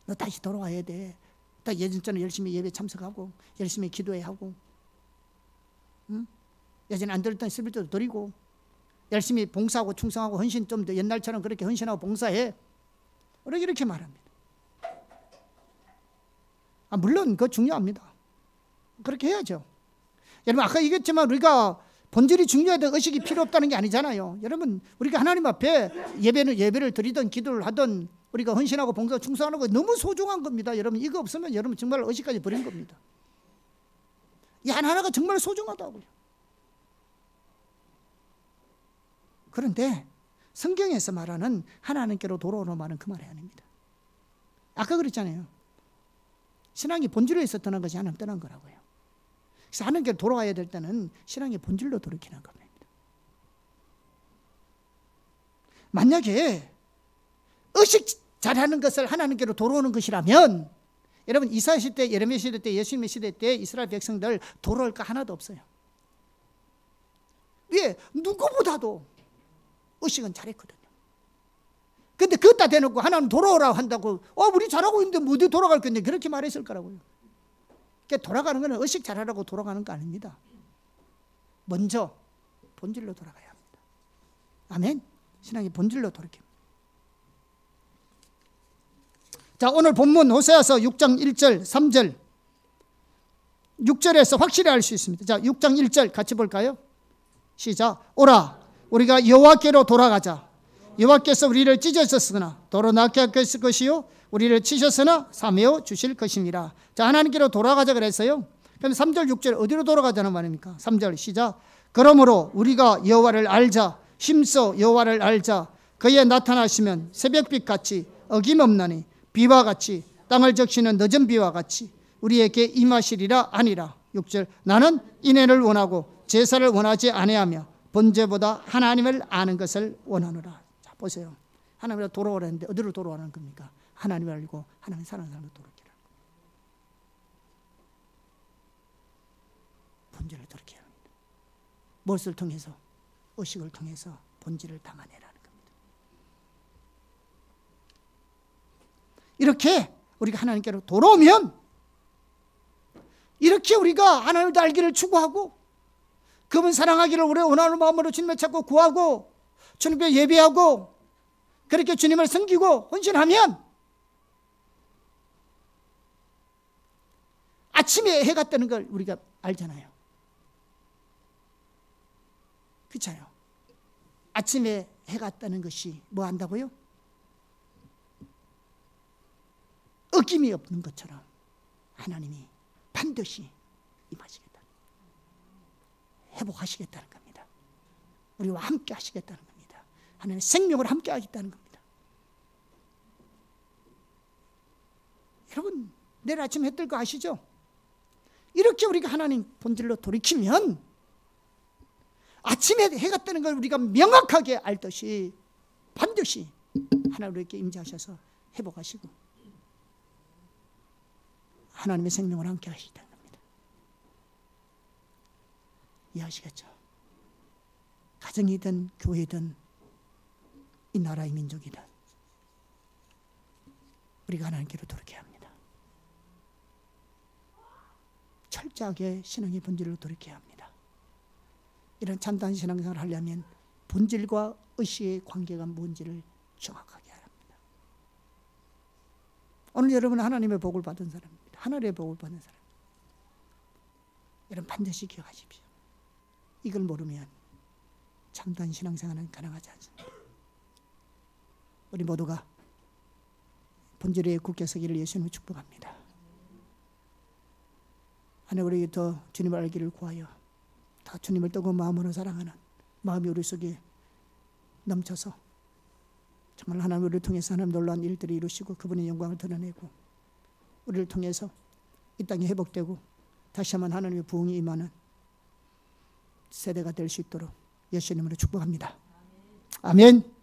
너 다시 돌아와야 돼. 딱 예전처럼 열심히 예배 참석하고 열심히 기도해야 하고, 응? 예전에 안 들었던 11조도 드리고 열심히 봉사하고 충성하고 헌신, 좀 더 옛날처럼 그렇게 헌신하고 봉사해. 이렇게 말합니다. 물론 그거 중요합니다. 그렇게 해야죠. 여러분, 아까 얘기했지만 우리가 본질이 중요하다, 의식이 필요 없다는 게 아니잖아요. 여러분, 우리가 하나님 앞에 예배를 드리든 기도를 하든 우리가 헌신하고 봉사 충성하는 거 너무 소중한 겁니다. 여러분, 이거 없으면 여러분 정말 의식까지 버린 겁니다. 이 하나하나가 정말 소중하다고요. 그런데 성경에서 말하는 하나님께로 돌아오는 말은 그 말이 아닙니다. 아까 그랬잖아요. 신앙이 본질에서 떠난 것이 하나님 떠난 거라고요. 그래서 하나님께로 돌아와야 될 때는 신앙의 본질로 돌이키는 겁니다. 만약에 의식 잘하는 것을 하나님께로 돌아오는 것이라면, 여러분, 이사야 시대, 예레미야 시대 때, 예수님의 시대 때 이스라엘 백성들 돌아올 거 하나도 없어요. 왜? 누구보다도 의식은 잘했거든요. 근데 그것다 대놓고 하나님 돌아오라고 한다고, 우리 잘하고 있는데 뭐 어디 돌아갈 건데, 그렇게 말했을 거라고요. 그러니까 돌아가는 것은 의식 잘하라고 돌아가는 거 아닙니다. 먼저 본질로 돌아가야 합니다. 아멘. 신앙의 본질로 돌이킵니다. 자, 오늘 본문 호세아서 6장 1절 3절 6절에서 확실히 알 수 있습니다. 자, 6장 1절 같이 볼까요? 시작. 오라, 우리가 여호와께로 돌아가자. 여호와께서 우리를 찢으셨으나 도로 낫게 하실 것이요 우리를 치셨으나 사매어 주실 것입니다. 자, 하나님께로 돌아가자 그랬어요. 그럼 3절 6절 어디로 돌아가자는 말입니까? 3절 시작. 그러므로 우리가 여호와를 알자. 힘써 여호와를 알자. 그의 나타나시면 새벽빛같이 어김없나니 비와 같이 땅을 적시는 늦은 비와 같이 우리에게 임하시리라 아니라. 6절. 나는 인애를 원하고 제사를 원하지 아니하며 번제보다 하나님을 아는 것을 원하노라. 자, 보세요. 하나님으로 돌아오라는데 어디로 돌아오는 겁니까? 하나님을 알고 하나님 사랑하는 사람으로 돌아오기를. 본질을 돌이켜야 합니다. 무엇을 통해서? 의식을 통해서 본질을 담아내라는 겁니다. 이렇게 우리가 하나님께로 돌아오면, 이렇게 우리가 하나님을 알기를 추구하고 그분 사랑하기를 우리 원하는 마음으로 주님을 찾고 구하고 주님께 예배하고 그렇게 주님을 섬기고 헌신하면 아침에 해가 뜨는 걸 우리가 알잖아요. 그렇잖아요. 아침에 해가 뜨는 것이 뭐 한다고요? 어김이 없는 것처럼 하나님이 반드시 임하시겠다, 회복하시겠다는 겁니다. 우리와 함께 하시겠다는 겁니다. 하나님의 생명을 함께 하겠다는 겁니다. 여러분, 내일 아침 해 뜰 거 아시죠? 이렇게 우리가 하나님 본질로 돌이키면 아침에 해가 뜨는 걸 우리가 명확하게 알듯이 반드시 하나님 우리에게 임재하셔서 회복하시고 하나님의 생명을 함께 하시다는 겁니다. 이해하시겠죠? 가정이든 교회든 이 나라의 민족이든 우리가 하나님께로 돌이켜야 합니다. 철저하게 신앙의 본질로 돌이켜야 합니다. 이런 참다한 신앙생활을 하려면 본질과 의식의 관계가 뭔지를 정확하게 알아야 합니다. 오늘 여러분은 하나님의 복을 받은 사람입니다. 하늘의 복을 받은 사람. 여러분 반드시 기억하십시오. 이걸 모르면 참다한 신앙생활은 가능하지 않습니다. 우리 모두가 본질에 굳게 서기를 예수님을 축복합니다. 하나님 우리에게 더 주님을 알기를 구하여 다 주님을 뜨거운 마음으로 사랑하는 마음이 우리 속에 넘쳐서 정말 하나님 우리를 통해서 하나님 놀라운 일들을 이루시고 그분의 영광을 드러내고 우리를 통해서 이 땅이 회복되고 다시 한번 하나님의 부흥이 임하는 세대가 될 수 있도록 예수님으로 축복합니다. 아멘.